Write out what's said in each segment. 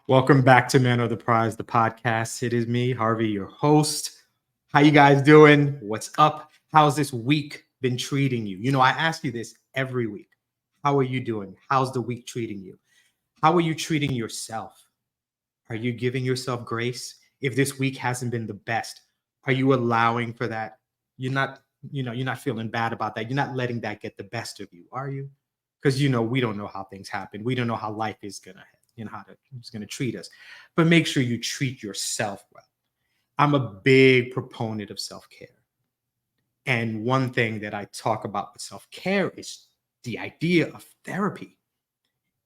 Welcome back to Men of the Prize, the podcast. It is me, Harvey, your host. How you guys doing? What's up? How's this week been treating you? I ask you this every week. How are you doing? How's the week treating you? How are you treating yourself? Are you giving yourself grace? If this week hasn't been the best, are you allowing for that? You're not feeling bad about that. You're not letting that get the best of you, are you? Because we don't know how things happen. We don't know how life is gonna, it's gonna treat us. But make sure you treat yourself well. I'm a big proponent of self-care. And one thing that I talk about with self-care is the idea of therapy.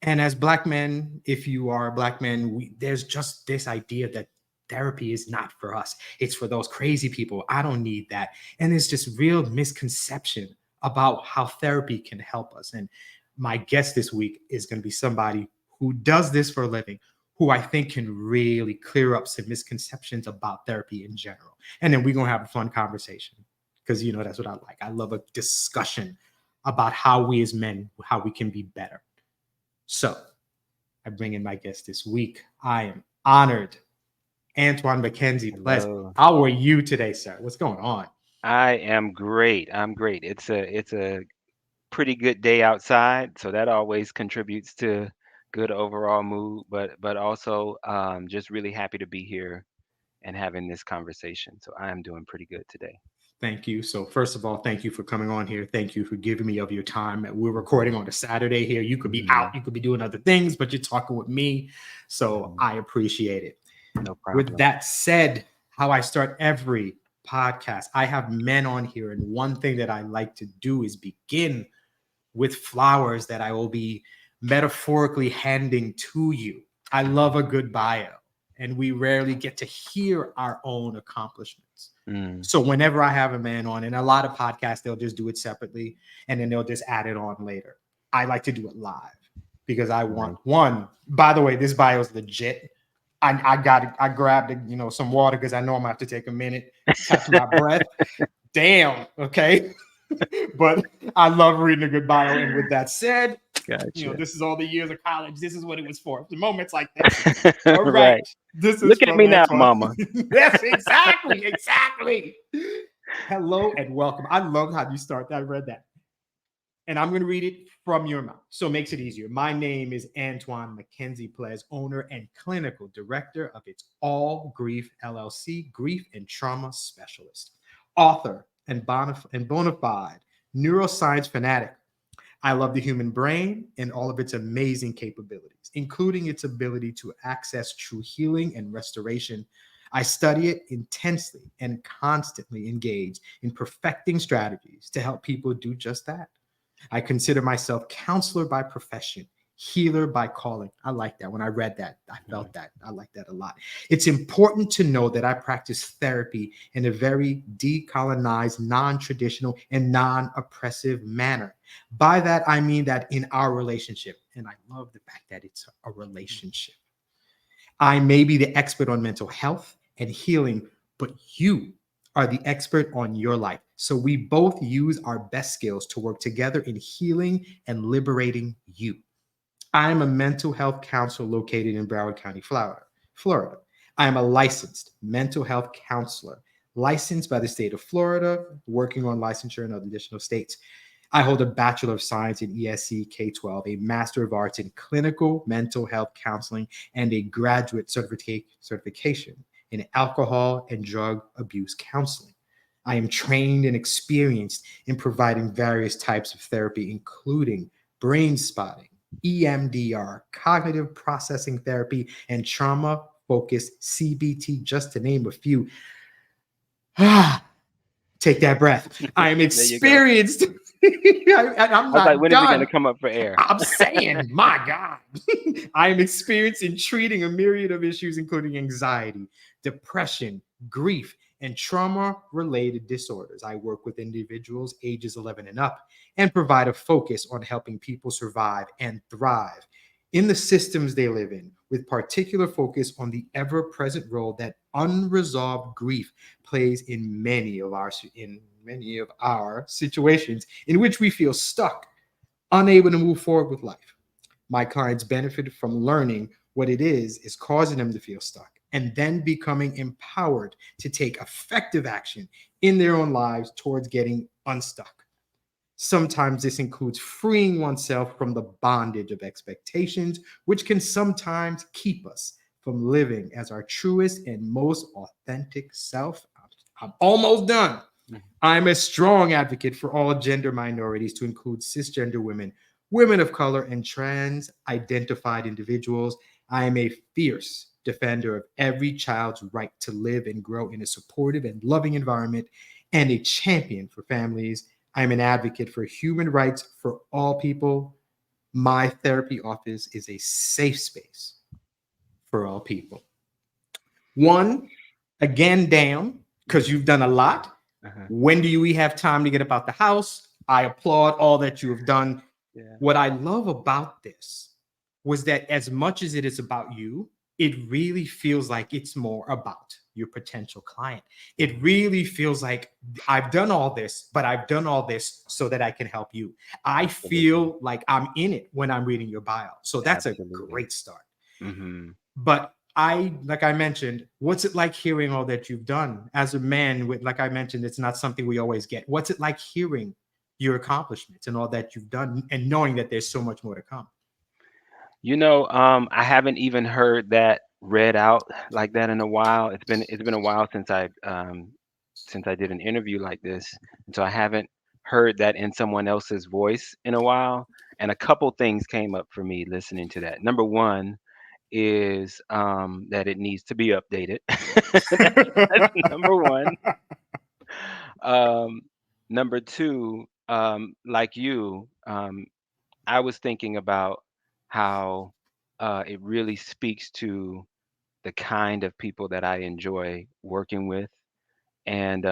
And as Black men, if you are a Black man, there's just this idea that therapy is not for us. It's for those crazy people. I don't need that. And there's just real misconception about how therapy can help us. And my guest this week is going to be somebody who does this for a living, who I think can really clear up some misconceptions about therapy in general. And then we're going to have a fun conversation because, that's what I like. I love a discussion about how we as men, how we can be better. So I bring in my guest this week. I am honored. Antwan McKenzie-Plez. How are you today, sir? What's going on? I am great. I'm great. It's a pretty good day outside, so that always contributes to good overall mood. But also just really happy to be here and having this conversation. So I am doing pretty good today. Thank you. So first of all, thank you for coming on here. Thank you for giving me of your time. We're recording on a Saturday here. You could be out, you could be doing other things, but you're talking with me. So I appreciate it. No With problem. that said, how I start every podcast, I have men on here. And one thing that I like to do is begin with flowers that I will be metaphorically handing to you. I love a good bio, and we rarely get to hear our own accomplishments. Mm, So whenever I have a man on, and a lot of podcasts, they'll just do it separately and then they'll just add it on later. I like to do it live because I want nice. one. By the way, this bio is legit. I grabbed some water because I know I'm gonna have to take a minute, catch my breath. Damn. Okay. But I love reading a good bio. And with that said, Gotcha. this is all the years of college. This is what it was for. The moments like this. All right. Right. This is Look at from me now, Antoine. mama. Yes, exactly. Exactly. Hello and welcome. I love how you start that. I read that. And I'm going to read it from your mouth. So it makes it easier. My name is Antwan McKenzie-Plez, owner and clinical director of It's All Grief LLC, grief and trauma specialist, author and bona fide neuroscience fanatic. I love the human brain and all of its amazing capabilities, including its ability to access true healing and restoration. I study it intensely and constantly engage in perfecting strategies to help people do just that. I consider myself counselor by profession, healer by calling. I like that. When I read that, I felt that. I like that a lot. It's important to know that I practice therapy in a very decolonized, non-traditional, and non-oppressive manner. By that, I mean that in our relationship, and I love the fact that it's a relationship. I may be the expert on mental health and healing, but you are the expert on your life. So we both use our best skills to work together in healing and liberating you. I am a mental health counselor located in Broward County, Florida. I am a licensed mental health counselor, licensed by the state of Florida, working on licensure in other additional states. I hold a Bachelor of Science in ESC K-12, a Master of Arts in Clinical Mental Health Counseling, and a graduate certification in Alcohol and Drug Abuse Counseling. I am trained and experienced in providing various types of therapy, including brain spotting, EMDR, cognitive processing therapy, and trauma focused CBT, just to name a few. Take that breath. I am There you go. experienced. And I'm I was like, not when is it gonna done. come up for air? I'm saying, my God, I am experienced in treating a myriad of issues, including anxiety, depression, grief, and trauma related disorders. I work with individuals ages 11 and up and provide a focus on helping people survive and thrive in the systems they live in, with particular focus on the ever present role that unresolved grief plays in many of our situations in which we feel stuck, unable to move forward with life. My clients benefit from learning What it is causing them to feel stuck and then becoming empowered to take effective action in their own lives towards getting unstuck. Sometimes this includes freeing oneself from the bondage of expectations, which can sometimes keep us from living as our truest and most authentic self. I'm almost done. Mhm. I'm a strong advocate for all gender minorities to include cisgender women, women of color, and trans identified individuals. I am a fierce defender of every child's right to live and grow in a supportive and loving environment and a champion for families. I'm an advocate for human rights for all people. My therapy office is a safe space for all people. One, again, damn, because you've done a lot. Uh-huh. When do we have time to get about the house? I applaud all that you have done. Yeah. What I love about this was that as much as it is about you, it really feels like it's more about your potential client. It really feels like I've done all this, but I've done all this so that I can help you. I Absolutely. feel like I'm in it when I'm reading your bio. So that's a Absolutely. great start. Hmm. But like I mentioned, what's it like hearing all that you've done as a man? With, like I mentioned, it's not something we always get. What's it like hearing your accomplishments and all that you've done, and knowing that there's so much more to come? I haven't even heard that read out like that in a while. It's been a while since I did an interview like this, and so I haven't heard that in someone else's voice in a while. And a couple things came up for me listening to that. Number one is that it needs to be updated. That's number one. Um, Number two, like you, I was thinking about how it really speaks to the kind of people that I enjoy working with. And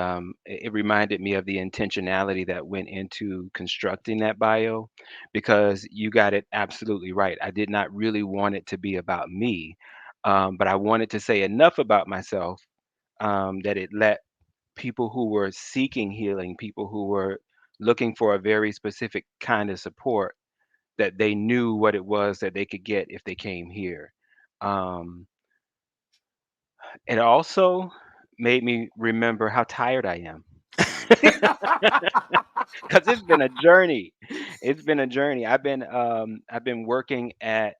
it reminded me of the intentionality that went into constructing that bio, because you got it absolutely right. I did not really want it to be about me, but I wanted to say enough about myself that it let people who were seeking healing, people who were looking for a very specific kind of support, that they knew what it was that they could get if they came here. Um, it also made me remember how tired I am, because it's been a journey. It's been a journey. I've been working at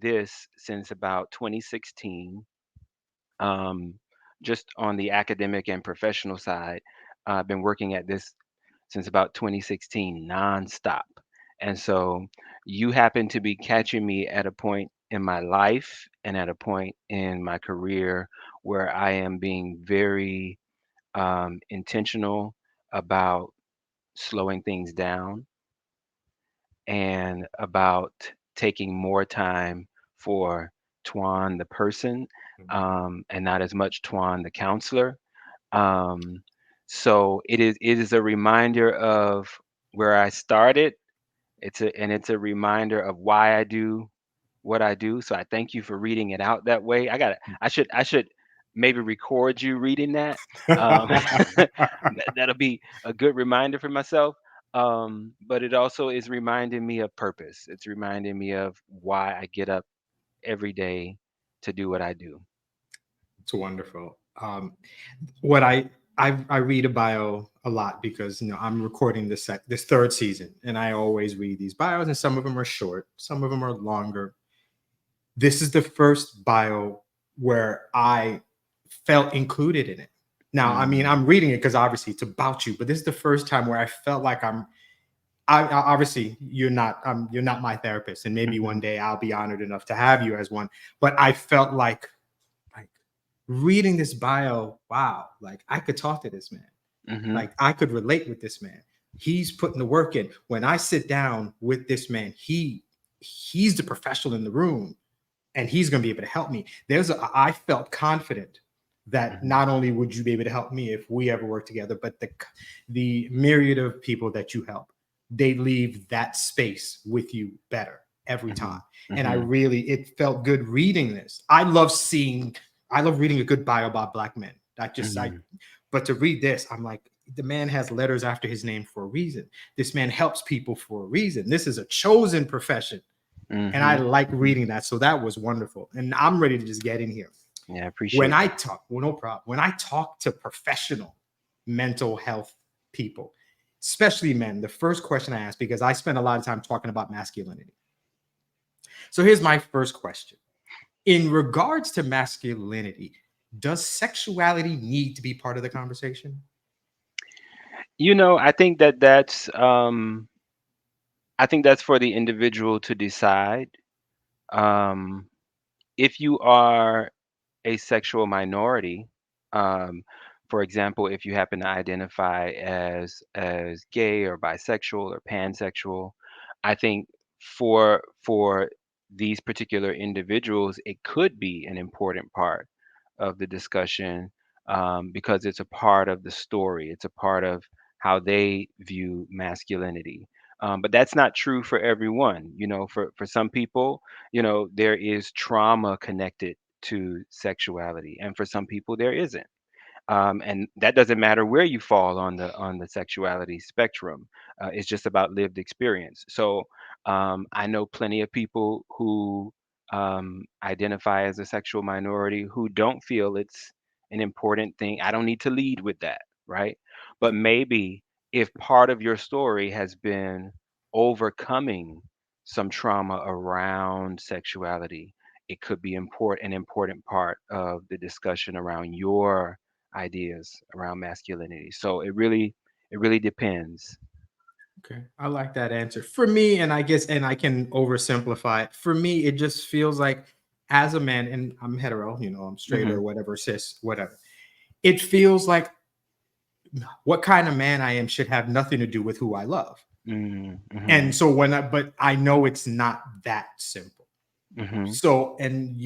this since about 2016. Um, just on the academic and professional side, I've been working at this since about 2016 nonstop. And so you happen to be catching me at a point in my life and at a point in my career where I am being very intentional about slowing things down and about taking more time for Tuan the person, and not as much Tuan the counselor. Um, so it is a reminder of where I started. It's a reminder of why I do what I do. So I thank you for reading it out that way. I should maybe record you reading that. Um, that'll be a good reminder for myself. But it also is reminding me of purpose. It's reminding me of why I get up every day to do what I do. It's wonderful. What I read a bio a lot because I'm recording this third season, and I always read these bios, and some of them are short, some of them are longer. This is the first bio where I felt included in it. Now, I mean, Mm, I'm reading it because obviously it's about you, but this is the first time where I felt like obviously you're not my therapist, and maybe one mhm, day I'll be honored enough to have you as one. But I felt like reading this bio, wow, like I could talk to this man. mhm, Like I could relate with this man. He's putting the work in. When I sit down with this man, he's the professional in the room, and he's going to be able to help me. I felt confident that mhm, not only would you be able to help me if we ever work together, but the myriad of people that you help, they leave that space with you better every time. mhm, And mhm, it felt good reading this. I love reading a good bio about Black men. mhm, But to read this, I'm like, the man has letters after his name for a reason. This man helps people for a reason. This is a chosen profession. And I Mhm. like Mhm. reading that. So that was wonderful. And I'm ready to just get in here. Yeah, I When appreciate I that. talk, well, no problem. When I talk to professional mental health people, especially men, the first question I ask, because I spend a lot of time talking about masculinity. So here's my first question. In regards to masculinity, does sexuality need to be part of the conversation? I think that's for the individual to decide. Um, if you are a sexual minority, um, for example, if you happen to identify as gay or bisexual or pansexual, I think for these particular individuals, it could be an important part of the discussion, because it's a part of the story. It's a part of how they view masculinity. But that's not true for everyone. For some people, there is trauma connected to sexuality, and for some people there isn't. And that doesn't matter where you fall on the sexuality spectrum. It's just about lived experience. So I know plenty of people who identify as a sexual minority who don't feel it's an important thing. I don't need to lead with that, right? But maybe if part of your story has been overcoming some trauma around sexuality, it could be an important part of the discussion around your ideas around masculinity. So it really depends. Okay, I like that answer. For me, and I guess, and I can oversimplify it. For me, it just feels like as a man, and I'm hetero, I'm straight or Mhm. whatever, cis, whatever. It feels like what kind of man I am should have nothing to do with who I love. Mm, And mhm. so but I know it's not that simple. Mhm. So, and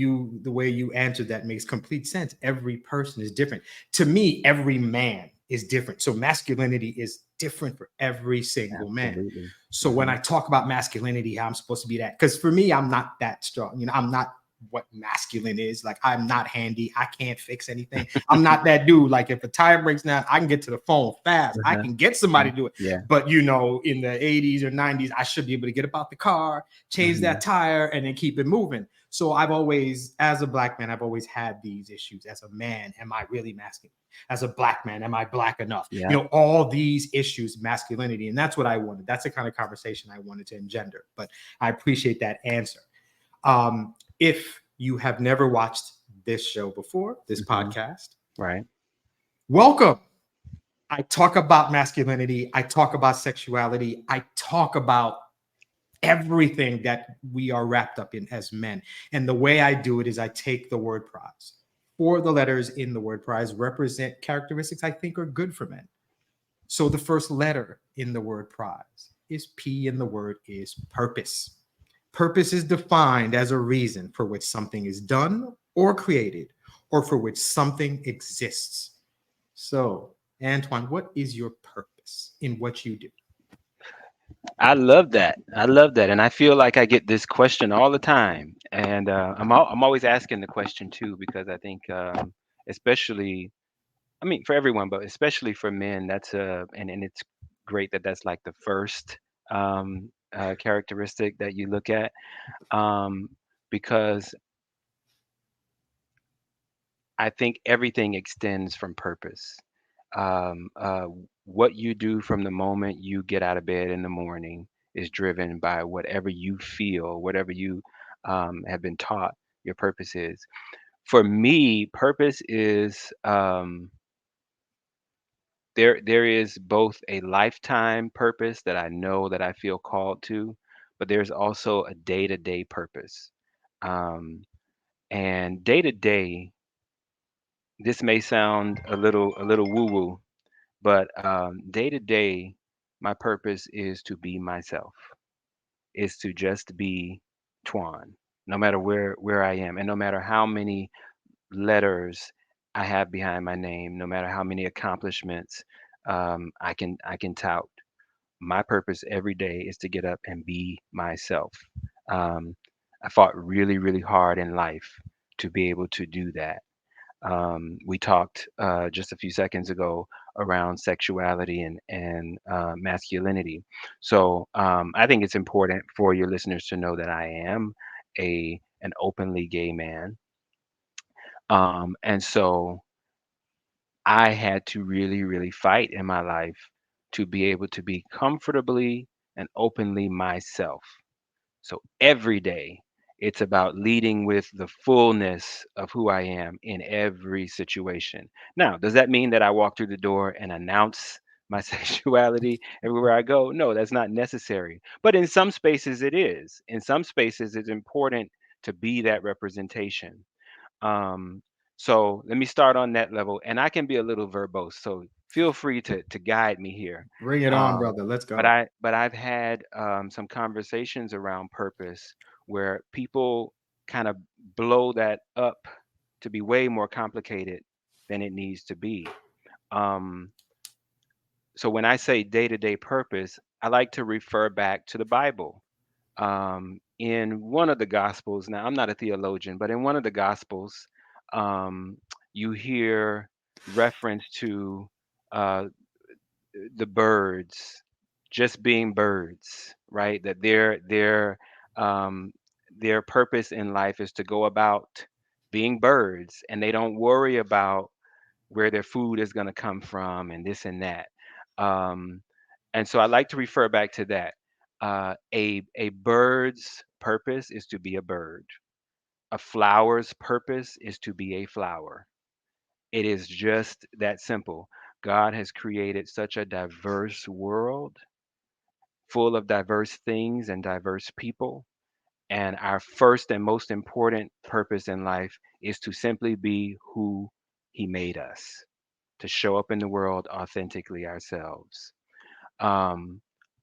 the way you answered that makes complete sense. Every person is different. To me, every man is different. So, masculinity is different for every single man. Absolutely. So, when I Mhm. talk about masculinity, how I'm supposed to be that, because for me, I'm not that strong. I'm not what masculine is. Like, I'm not handy. I can't fix anything. I'm not that dude. Like, if a tire breaks down, I can get to the phone fast. I Uh-huh. can get somebody Mhm. to do it. Yeah. But, in the 80s or 90s, I should be able to get about the car, change that Mhm. tire, and then keep it moving. So I've always, as a black man, I've always had these issues. As a man, am I really masculine? As a black man, am I black enough? Yeah. All these issues, masculinity, and that's what I wanted. That's the kind of conversation I wanted to engender. But I appreciate that answer. If you have never watched this show before, this Mhm. podcast, Right. welcome. I talk about masculinity. I talk about sexuality. I talk about everything that we are wrapped up in as men. And the way I do it is I take the word prize. Four of the letters in the word prize represent characteristics I think are good for men. So the first letter in the word prize is P, and the word is purpose. Purpose is defined as a reason for which something is done or created, or for which something exists. So, Antoine, what is your purpose in what you do? I love that. I love that, and I feel like I get this question all the time, and I'm always asking the question too because I think, especially, I mean, for everyone, but especially for men, and it's great that that's like the first characteristic that you look at, um, because I think everything extends from purpose. What you do from the moment you get out of bed in the morning is driven by whatever you feel, whatever you have been taught your purpose is. For me, purpose is, there is both a lifetime purpose that I know that I feel called to, but there's also a day-to-day purpose. Um, and day to day, this may sound a little woo woo, but day to day, my purpose is to be myself, is to just be Twan, no matter where I am, and no matter how many letters I have behind my name, no matter how many accomplishments I can tout. My purpose every day is to get up and be myself. Um, I fought really, really hard in life to be able to do that. We talked just a few seconds ago around sexuality and masculinity. So I think it's important for your listeners to know that I am an openly gay man, and so I had to really, really fight in my life to be able to be comfortably and openly myself. So every day, it's about leading with the fullness of who I am in every situation. Now, does that mean that I walk through the door and announce my sexuality everywhere I go? No, that's not necessary. But in some spaces, it is. In some spaces, it's important to be that representation. Um, so let me start on that level, and I can be a little verbose. So feel free to guide me here. Bring it on, Um, brother. Let's but go. I've had some conversations around purpose where people kind of blow that up to be way more complicated than it needs to be. Um, so when I say day-to-day purpose, I like to refer back to the Bible. In one of the Gospels, now I'm not a theologian, but in one of the Gospels, um, you hear reference to uh, the birds just being birds, right? That um, their purpose in life is to go about being birds, and they don't worry about where their food is going to come from and this and that. Um, and so I like to refer back to that. A bird's purpose is to be a bird. A flower's purpose is to be a flower. It is just that simple. God has created such a diverse world full of diverse things and diverse people. And our first and most important purpose in life is to simply be who He made us, to show up in the world authentically ourselves. Um,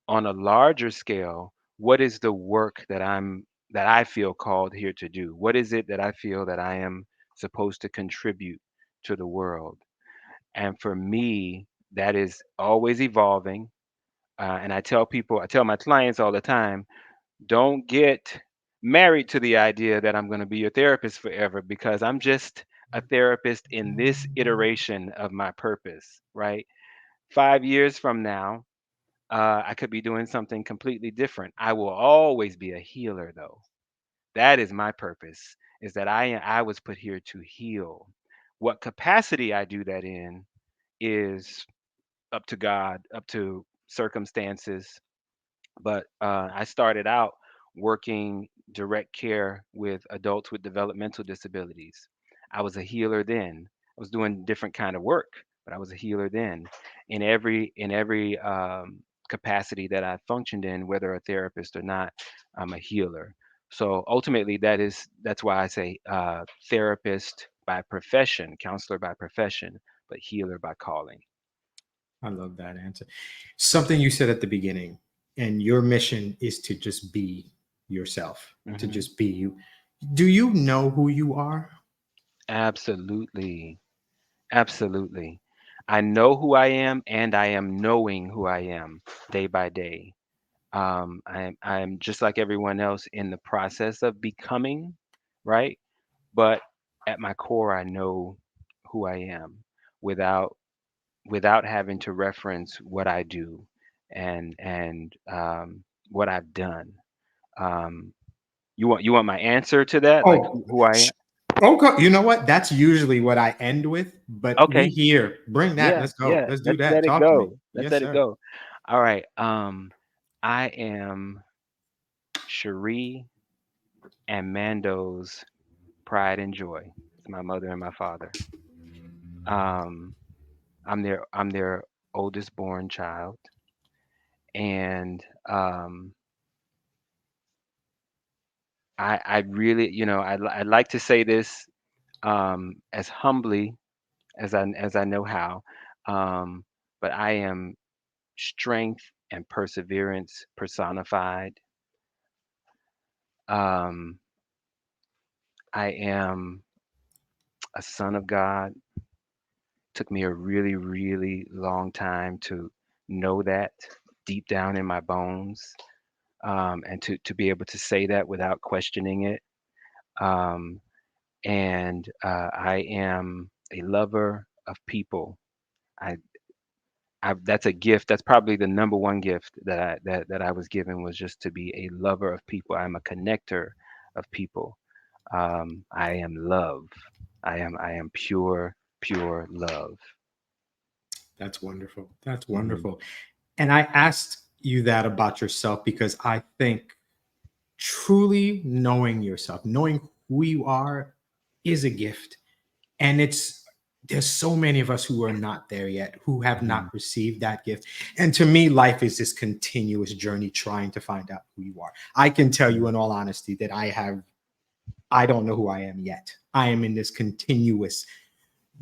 on a larger scale, what is the work that I feel called here to do? What is it that I feel that I am supposed to contribute to the world? And for me, that is always evolving. And I tell my clients all the time, don't get married to the idea that I'm going to be your therapist forever because I'm just a therapist in this iteration of my purpose, right? 5 years from now, I could be doing something completely different. I will always be a healer, though. That is my purpose, is that I was put here to heal. What capacity I do that in is up to God, up to circumstances. But I started out working direct care with adults with developmental disabilities. I was a healer then. I was doing different kind of work, but I was a healer then. In every capacity that I functioned in, whether a therapist or not, I'm a healer. So ultimately, that's why I say therapist by profession, counselor by profession, but healer by calling. I love that answer. Something you said at the beginning, and your mission is to just be yourself, to Hmm. just be you. Do you know who you are? Absolutely. Absolutely. I know who I am and I am knowing who I am day by day. I'm just like everyone else in the process of becoming, right? But at my core, I know who I am without without having to reference what I do and what I've done. Um, you want my answer to that, like Oh, who I am? okay. You know what? That's usually what I end with, but we Okay, here. Bring that. yeah, Let's go. yeah. Let's do Let's that. let it Talk to me. go. Let's Yes, let it sir. go. All right. I am Cherie and Mando's pride and joy. It's my mother and my father. Um, I'm their oldest born child, and I really, I'd like to say this as humbly as I know how, um, but I am strength and perseverance personified. Um, I am a son of God. Took me a really, really long time to know that deep down in my bones, and to be able to say that without questioning it. Um, and I am a lover of people. I, that's a gift. That's probably the number one gift that I was given, was just to be a lover of people. I'm a connector of people. I am love. I am pure love. That's wonderful. That's Hmm. wonderful. And I asked you that about yourself because I think truly knowing yourself, knowing who you are, is a gift. And there's so many of us who are not there yet, who have not Hmm. received that gift. And to me, life is this continuous journey trying to find out who you are. I can tell you in all honesty that I don't know who I am yet. I am in this continuous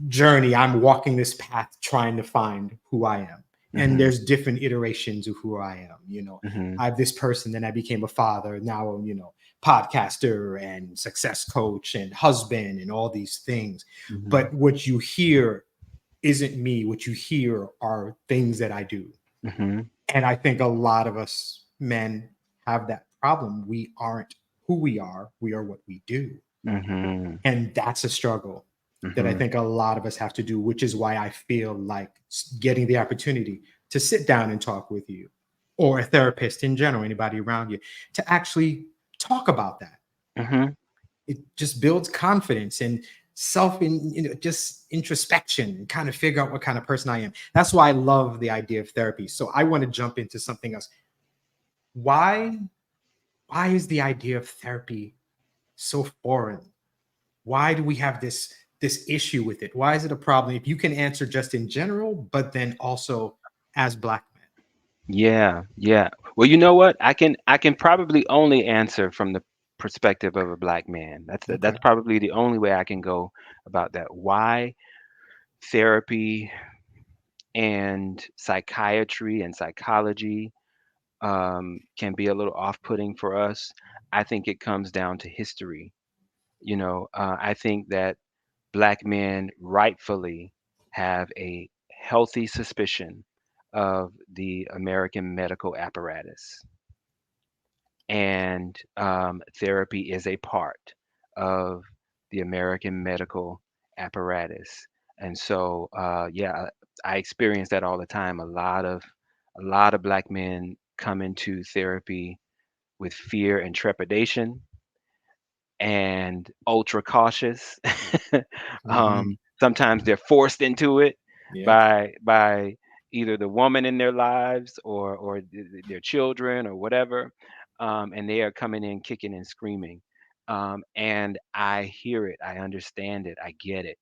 journey. I'm walking this path trying to find who I am. And Hmm. there's different iterations of who I am. Hmm. I have this person, then I became a father. Now I'm, podcaster and success coach and husband and all these things. Hmm. But what you hear isn't me. What you hear are things that I do. Hmm. And I think a lot of us men have that problem. We aren't who we are what we do. Hmm. And that's a struggle that I Hmm. think a lot of us have to do, which is why I feel like getting the opportunity to sit down and talk with you, or a therapist in general, anybody around you, to actually talk about that. Hmm. It just builds confidence and just introspection, and kind of figure out what kind of person I am. That's why I love the idea of therapy. So I want to jump into something else. Why why is the idea of therapy so foreign? Why do we have this issue with it? Why is it a problem? If you can answer just in general, but then also as black Yeah, yeah. Well, you know what? I can probably only answer from the perspective of a black man. men. That's Okay. probably the only way I can go about that. Why therapy and psychiatry and psychology can be a little off-putting for us. I think it comes down to history. I think that black men rightfully have a healthy suspicion of the American medical apparatus, and therapy is a part of the American medical apparatus. And so, yeah, I experience that all the time. A lot of black men come into therapy with fear and trepidation and ultra cautious. Hmm. Sometimes they're forced into it Yep. by either the woman in their lives or their children or whatever, and they are coming in kicking and screaming. And I hear it, I understand it, I get it.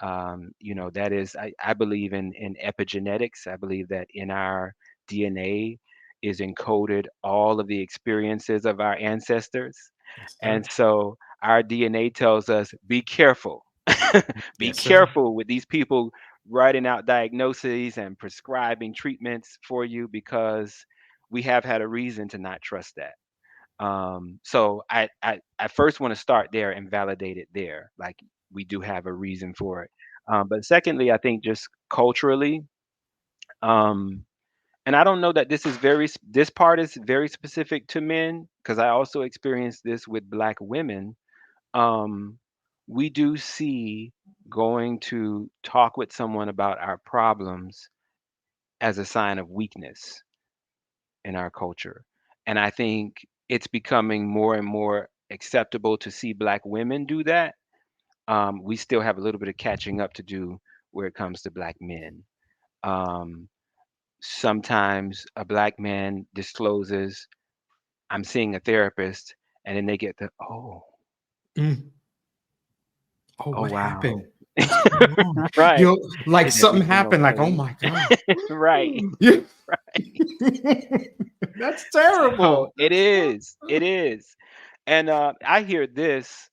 That is, I believe in epigenetics. I believe that in our DNA is encoded all of the experiences of our ancestors. Yes, And sir. so our DNA tells us, be careful. Be Yes, sir. careful with these people writing out diagnoses and prescribing treatments for you, because we have had a reason to not trust that. So I first want to start there and validate it there. Like, we do have a reason for it. But secondly, I think just culturally, um, and I don't know that this part is very specific to men, because I also experienced this with black women. um, we do see going to talk with someone about our problems as a sign of weakness in our culture. And I think it's becoming more and more acceptable to see black women do that. We still have a little bit of catching up to do where it comes to black men. Um, Sometimes a black man discloses, I'm seeing a therapist, and then they get the, oh, Mm. Oh, oh, what wow. happened? What's going on? Right. Like Is something everything happened. Like, oh okay? my god. Right. Yeah. Right. That's So terrible. it That's is. terrible. It is. And I hear this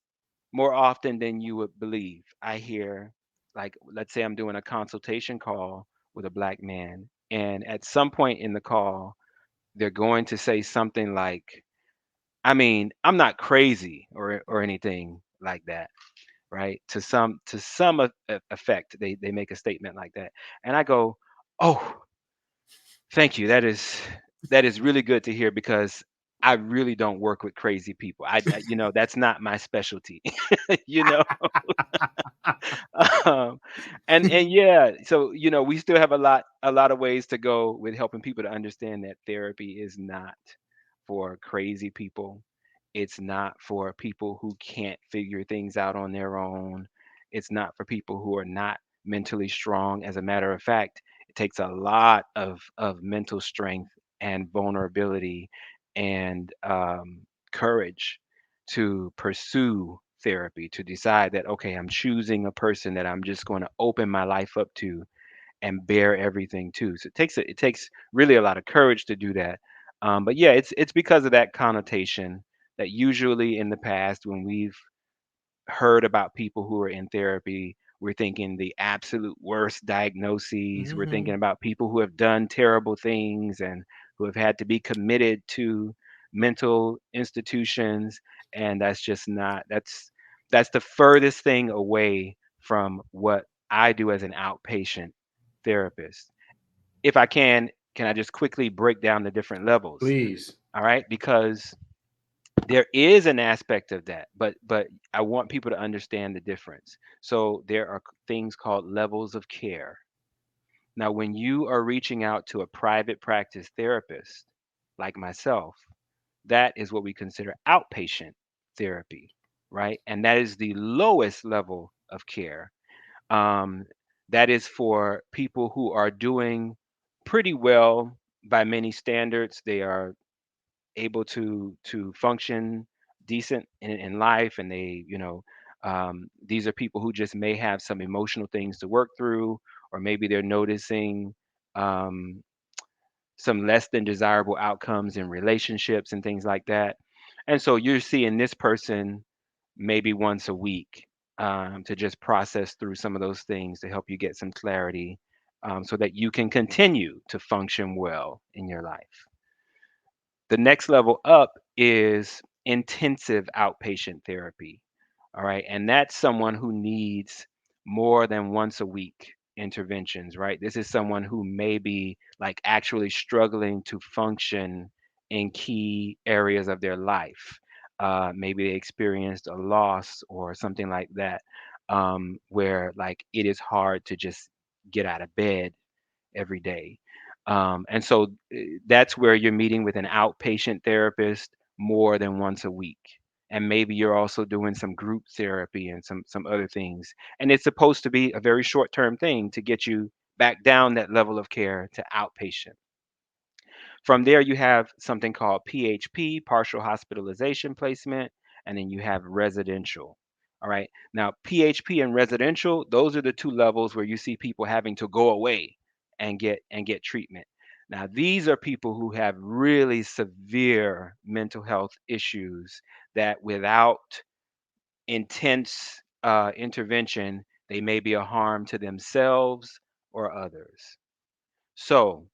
more often than you would believe. I hear, like, let's say I'm doing a consultation call with a black man, and at some point in the call, they're going to say something like, I mean, I'm not crazy or anything like that, right? To some effect, they make a statement like that, and I go, oh, thank you. That is really good to hear, because I really don't work with crazy people. That's not my specialty. you know, um, and yeah, so we still have a lot of ways to go with helping people to understand that therapy is not for crazy people. It's not for people who can't figure things out on their own. It's not for people who are not mentally strong. As a matter of fact, it takes a lot of mental strength and vulnerability and courage to pursue therapy, to decide that, okay, I'm choosing a person that I'm just going to open my life up to and bear everything to. So it takes really a lot of courage to do that. But yeah, it's because of that connotation that usually in the past when we've heard about people who are in therapy, we're thinking the absolute worst diagnoses. We're thinking Hmm. about people who have done terrible things and who have had to be committed to mental institutions. And that's just not, that's the furthest thing away from what I do as an outpatient therapist. If I can I just quickly break down the different levels? Please. All right, because there is an aspect of that, but I want people to understand the difference. So there are things called levels of care. Now, when you are reaching out to a private practice therapist like myself, that is what we consider outpatient therapy, right? And that is the lowest level of care. Um, that is for people who are doing pretty well by many standards. They are able to function decent in life, and these are people who just may have some emotional things to work through, or maybe they're noticing um, some less than desirable outcomes in relationships and things like that. And so you're seeing this person maybe once a week, to just process through some of those things to help you get some clarity, so that you can continue to function well in your life. The next level up is intensive outpatient therapy. All right. And that's someone who needs more than once a week interventions, right? This is someone who may be like actually struggling to function in key areas of their life. Maybe they experienced a loss or something like that, where like it is hard to just get out of bed every day. And so that's where you're meeting with an outpatient therapist more than once a week. And maybe you're also doing some group therapy and some other things. And it's supposed to be a very short term thing to get you back down that level of care to outpatient. From there, you have something called PHP, partial hospitalization placement, and then you have residential. All right. Now, PHP and residential, those are the two levels where you see people having to go away and get treatment. Now, these are people who have really severe mental health issues that without intense intervention, they may be a harm to themselves or others. So,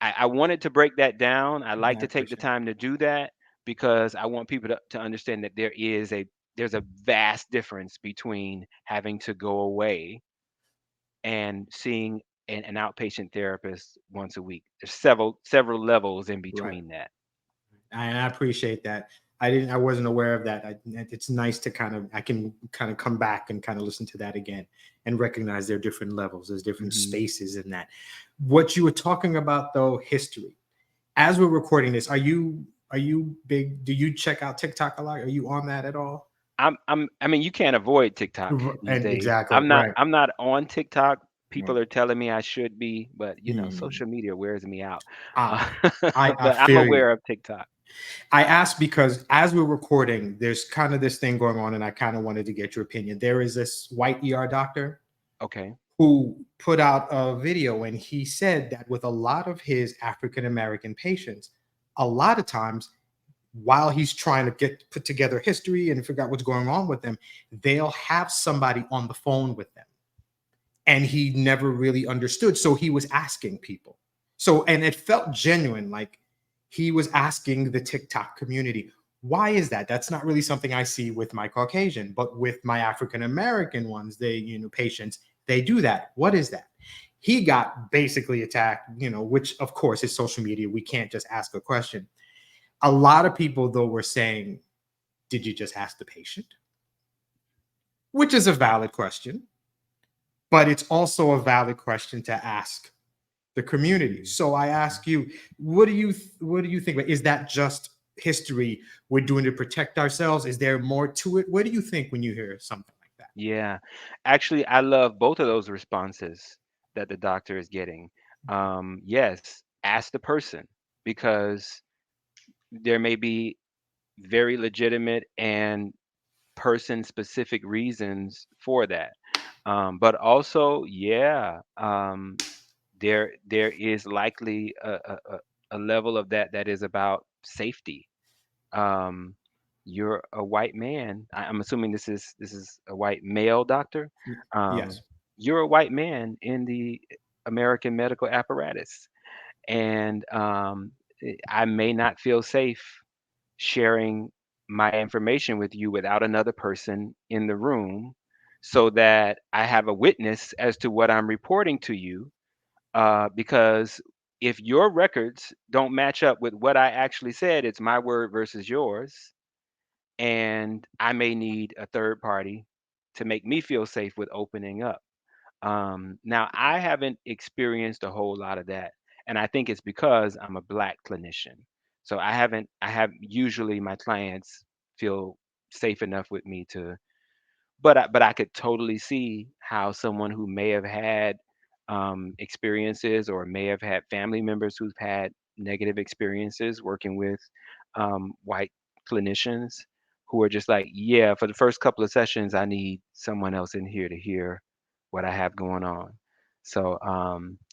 I wanted to break that down. I like I to take the appreciate time to do that because I want people to understand that there's a vast difference between having to go away and seeing an outpatient therapist once a week. There's several levels in that. Right. between that. I appreciate that. I wasn't aware of that. It's nice to I can kind of come back and kind of listen to that again and recognize there are different levels. There's different Hmm. spaces in that. What you were talking about though, history. As we're recording this, are you big? Do you check out TikTok a lot? Are you on that at all? I mean, you can't avoid TikTok these And days. exactly I'm not right. I'm not on TikTok. Right. People are telling me I should be, but Mm. social media wears me out. I, Uh, I but I'm feel you. aware of TikTok. I asked because as we're recording, there's kind of this thing going on, and I kind of wanted to get your opinion. There is this white ER doctor Okay. who put out a video, and he said that with a lot of his African American patients, a lot of times while he's trying to get put together history and figure out what's going on with them, they'll have somebody on the phone with them, and he never really understood. So he was asking people. So, and it felt genuine, like he was asking the TikTok community, why is that? That's not really something I see with my Caucasian, but with my African American ones, patients, they do that. What is that? He got basically attacked, which of course is social media. We can't just ask a question. A lot of people, though, were saying, did you just ask the patient? Which is a valid question, but it's also a valid question to ask the community. So I ask you, what do you think? Is that just history we're doing to protect ourselves? Is there more to it? What do you think when you hear something like that? Yeah. Actually, I love both of those responses that the doctor is getting. Yes, ask the person because there may be very legitimate and person specific reasons for that. But also, yeah, there is likely a level of that that is about safety. Um, you're a white man. I'm assuming this is a white male doctor. Um, Yes. you're a white man in the American medical apparatus, and I may not feel safe sharing my information with you without another person in the room, so that I have a witness as to what I'm reporting to you. Because if your records don't match up with what I actually said, it's my word versus yours, and I may need a third party to make me feel safe with opening up. Now, I haven't experienced a whole lot of that, and I think it's because I'm a black clinician. So I haven't. I have usually my clients feel safe enough with me to, but I could totally see how someone who may have had experiences or may have had family members who've had negative experiences working with white clinicians who are just like, yeah, for the first couple of sessions, I need someone else in here to hear what I have going on. So,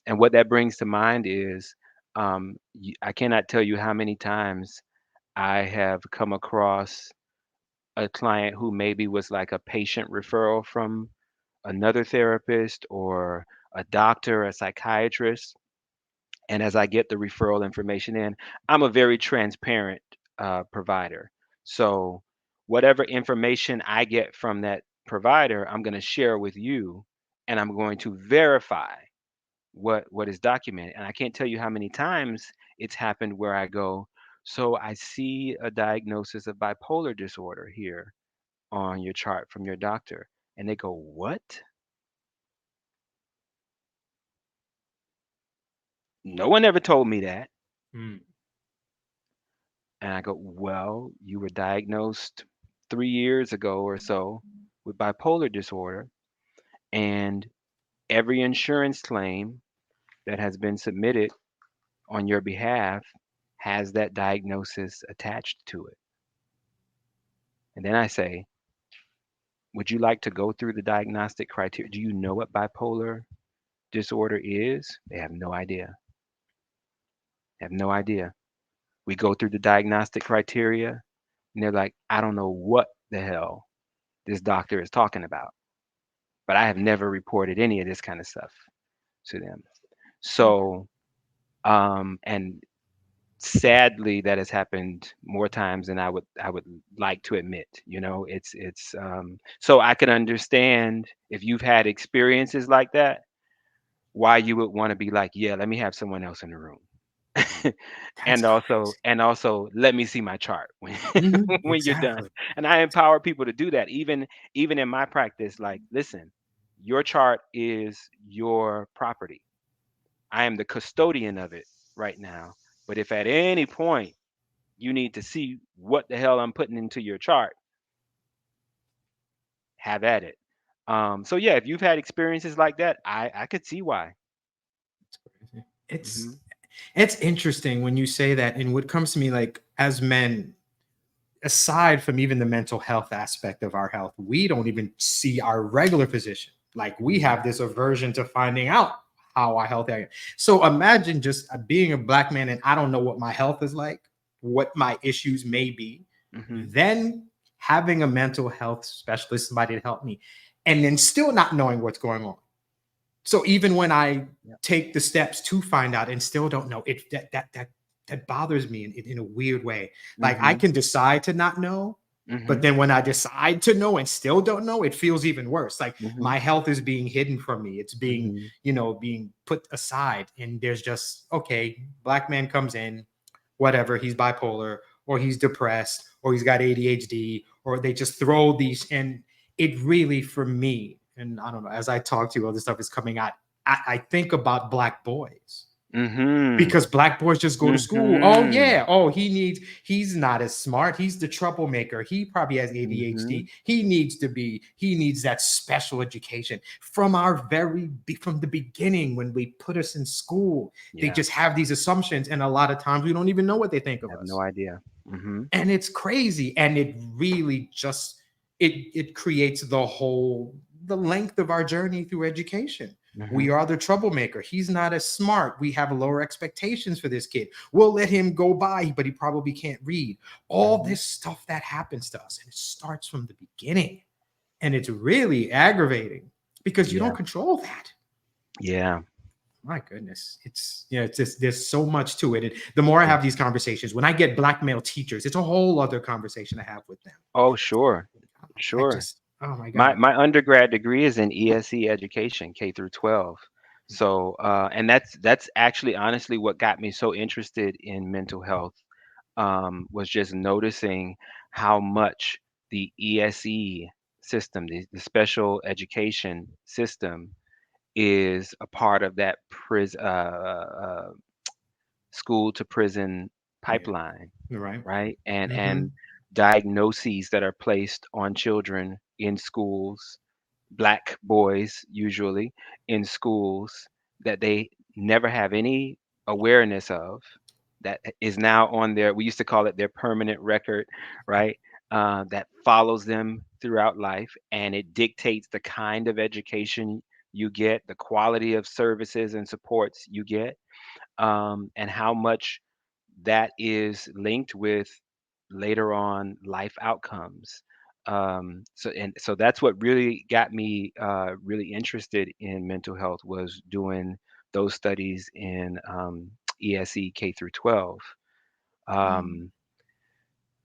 and what that brings to mind is I cannot tell you how many times I have come across a client who maybe was like a patient referral from another therapist or a doctor, a psychiatrist. And as I get the referral information in, I'm a very transparent provider. So, whatever information I get from that provider, I'm going to share with you, and I'm going to verify what is documented. And I can't tell you how many times it's happened where I go, so I see a diagnosis of bipolar disorder here on your chart from your doctor. And they go, what? No one ever told me that. Mm. And I go, well, you were diagnosed 3 years ago or so with bipolar disorder, and every insurance claim that has been submitted on your behalf has that diagnosis attached to it. And then I say, would you like to go through the diagnostic criteria? Do you know what bipolar disorder is? They have no idea. Have no idea. We go through the diagnostic criteria, and they're like, I don't know what the hell this doctor is talking about, but I have never reported any of this kind of stuff to them. So, and sadly, that has happened more times than I would like to admit. So I can understand if you've had experiences like that, why you would want to be like, yeah, let me have someone else in the room. That's and also crazy. and also let me see my chart when when you're done. Exactly. And I empower people to do that, even in my practice. Like, listen, your chart is your property. I am the custodian of it right now, but if at any point you need to see what the hell I'm putting into your chart, have at it. So yeah, if you've had experiences like that, I could see why. It's crazy. It's Hmm. it's interesting when you say that. And what comes to me, like, as men, aside from even the mental health aspect of our health, we don't even see our regular physician. Like, we Hmm. have this aversion to finding out how our health is. So imagine just being a black man and I don't know what my health is like, what my issues may be, Hmm. then having a mental health specialist, somebody to help me, and then still not knowing what's going on. So even when I Yeah. take the steps to find out and still don't know, it that bothers me in a weird way. Like, I Hmm. can decide to not know, but Hmm. then when I decide to know and still don't know, it feels even worse. Like, Hmm. my health is being hidden from me. It's being, Hmm. being put aside. And there's just, okay, black man comes in, whatever, he's bipolar. or he's depressed, or he's got ADHD, or they just throw these. And it really, for me, and I don't know, as I talk to you, all this stuff is coming out. I think about Black boys, Mhm. because Black boys just go to school. Oh Mhm. yeah. Oh, he's not as smart. He's the troublemaker. He probably has ADHD. Mhm. He needs that special education. From the beginning, when we put us in school, they Yeah. just have these assumptions. And a lot of times we don't even know what they think I of have no us. idea. Mhm. And it's crazy. And it really just it creates the length of our journey through education. We Mhm. are the troublemaker. He's not as smart. We have lower expectations for this kid. We'll let him go by, but he probably can't read. All Mhm. this stuff that happens to us, and it starts from the beginning. And it's really aggravating because you Yeah. don't control that. Yeah. My goodness, it's just there's so much to it. And the more I Yeah. have these conversations, when I get Black male teachers, it's a whole other conversation I have with them. Oh, sure. I Sure. just, oh my My god. my undergrad degree is in ESE education, K through 12. So, and that's actually honestly what got me so interested in mental health, was just noticing how much the ESE system, the special education system, is a part of that school to prison Yeah. pipeline, You're right. right? And Mm-hmm. diagnoses that are placed on children in schools, black boys usually in schools, that they never have any awareness of, that is now on their, we used to call it their permanent record, right? That follows them throughout life, and it dictates the kind of education you get, the quality of services and supports you get, and how much that is linked with later on life outcomes. So that's what really got me really interested in mental health, was doing those studies in ESE K through 12. Mm. Um,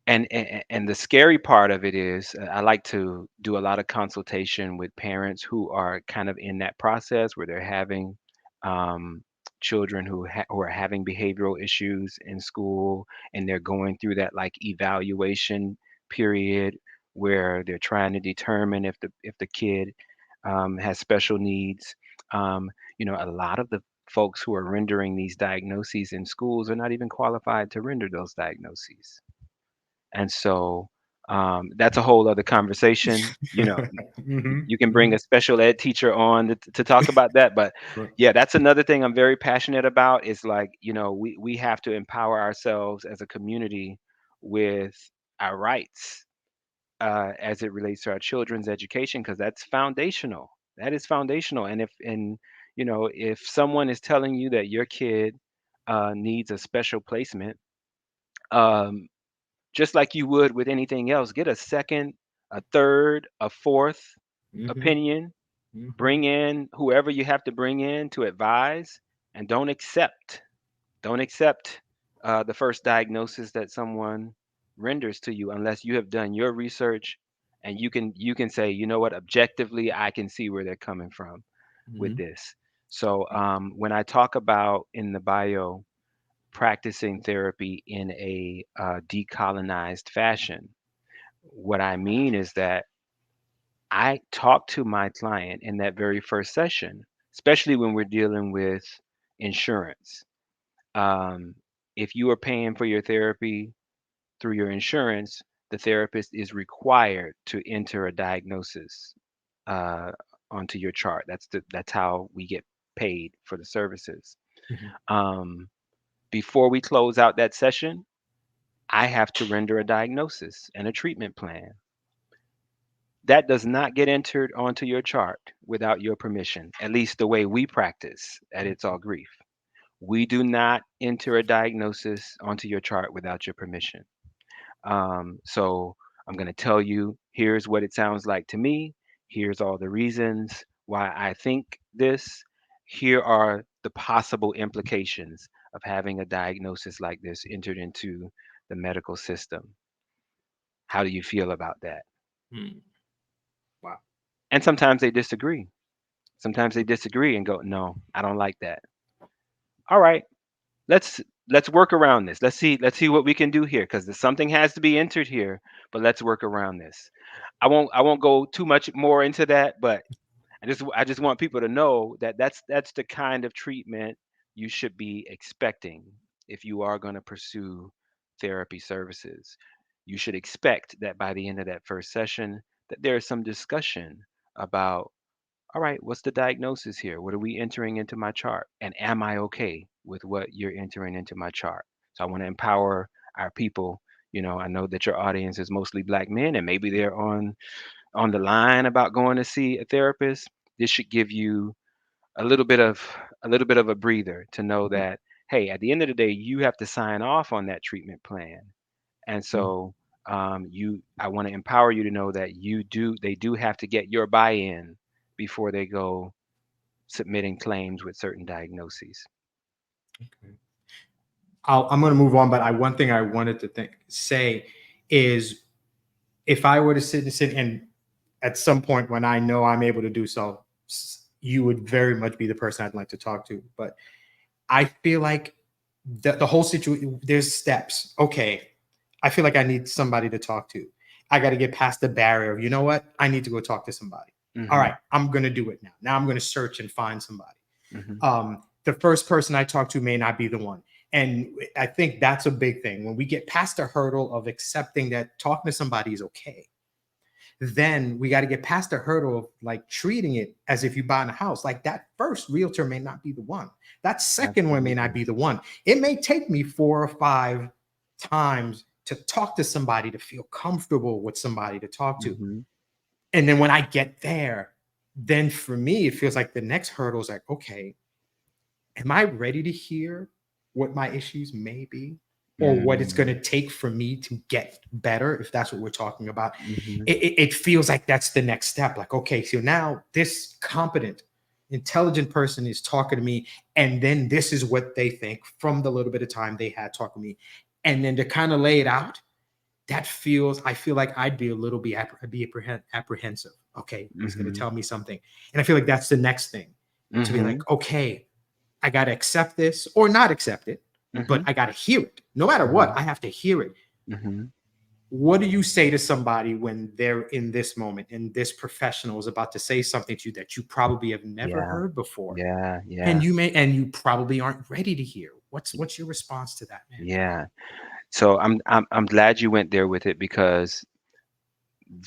and the scary part of it is, I like to do a lot of consultation with parents who are kind of in that process where they're having um, children who are having behavioral issues in school, and they're going through that like evaluation period where they're trying to determine if the kid has special needs. Um, a lot of the folks who are rendering these diagnoses in schools are not even qualified to render those diagnoses, and so that's a whole other conversation. Mm-hmm. You can bring Mm-hmm. a special ed teacher on to talk about that. But Right. yeah, that's another thing I'm very passionate about, is like, we have to empower ourselves as a community with our rights, as it relates to our children's education, because that's foundational. That is foundational. And if someone is telling you that your kid needs a special placement, um, just like you would with anything else, get a second, a third, a fourth Mm-hmm. opinion. Mm-hmm. Bring in whoever you have to bring in to advise, and don't accept the first diagnosis that someone renders to you unless you have done your research, and you can say, you know what, objectively, I can see where they're coming from with Mm-hmm. this. So when I talk about in the bio practicing therapy in a decolonized fashion, what I mean is that I talk to my client in that very first session, especially when we're dealing with insurance. Um, if you are paying for your therapy through your insurance, the therapist is required to enter a diagnosis uh, onto your chart. That's how we get paid for the services. Mm-hmm. Um, Before we close out that session, I have to render a diagnosis and a treatment plan. That does not get entered onto your chart without your permission, at least the way we practice at It's All Grief. We do not enter a diagnosis onto your chart without your permission. So I'm going to tell you, here's what it sounds like to me. Here's all the reasons why I think this. Here are the possible implications of having a diagnosis like this entered into the medical system. How do you feel about that? Mm. Wow. And sometimes they disagree. Sometimes they disagree and go, no, I don't like that. All right, let's let's work around this. Let's see what we can do here because something has to be entered here, but let's work around this. I won't go too much more into that, but I just want people to know that that's the kind of treatment you should be expecting if you are going to pursue therapy services. You should expect that by the end of that first session that there is some discussion about, all right, what's the diagnosis here? What are we entering into my chart? And am I okay with what you're entering into my chart? So I want to empower our people. I know that your audience is mostly black men and maybe they're on the line about going to see a therapist. This should give you a little bit of a breather to know Mhm. that, hey, at the end of the day, you have to sign off on that treatment plan. And Mhm. so I want to empower you to know that they do have to get your buy-in before they go submitting claims with certain diagnoses. Okay. I'm going to move on, but one thing I wanted to say is, if I were to sit and at some point when I know I'm able to do so, you would very much be the person I'd like to talk to. But I feel like the whole situation, there's steps. Okay, I feel like I need somebody to talk to. I got to get past the barrier of, you know what? I need to go talk to somebody. All Hmm. right, I'm going to do it now. Now I'm going to search and find somebody. Hmm. The first person I talk to may not be the one. And I think that's a big thing. When we get past the hurdle of accepting that talking to somebody is okay, then we got to get past the hurdle of like treating it as if you buy a house. Like, that first realtor may not be the one. That second one may not Absolutely. be the one. It may take me 4 or 5 times to talk to somebody, to feel comfortable with somebody to talk to. Hmm. And then when I get there, then for me, it feels like the next hurdle is like, okay, am I ready to hear what my issues may be, or what it's going Hmm. to take for me to get better, if that's what we're talking about? Hmm. It feels like that's the next step. Like, okay, so now this competent, intelligent person is talking to me, and then this is what they think from the little bit of time they had talking to me. And then to kind of lay it out, I feel like I'd be a little bit apprehensive. Okay, he's going to Hmm. tell me something. And I feel like that's the next thing, to be Hmm. like, okay, I got to accept this or not accept it, but Hmm. I got to hear it. No matter what, Hmm. I have to hear it. Hmm. What do you say to somebody when they're in this moment and this professional is about to say something to you that you probably have never Yeah. heard before, Yeah. and Yeah. you probably aren't ready to hear? What's your response to that, man? Yeah. So I'm glad you went there with it because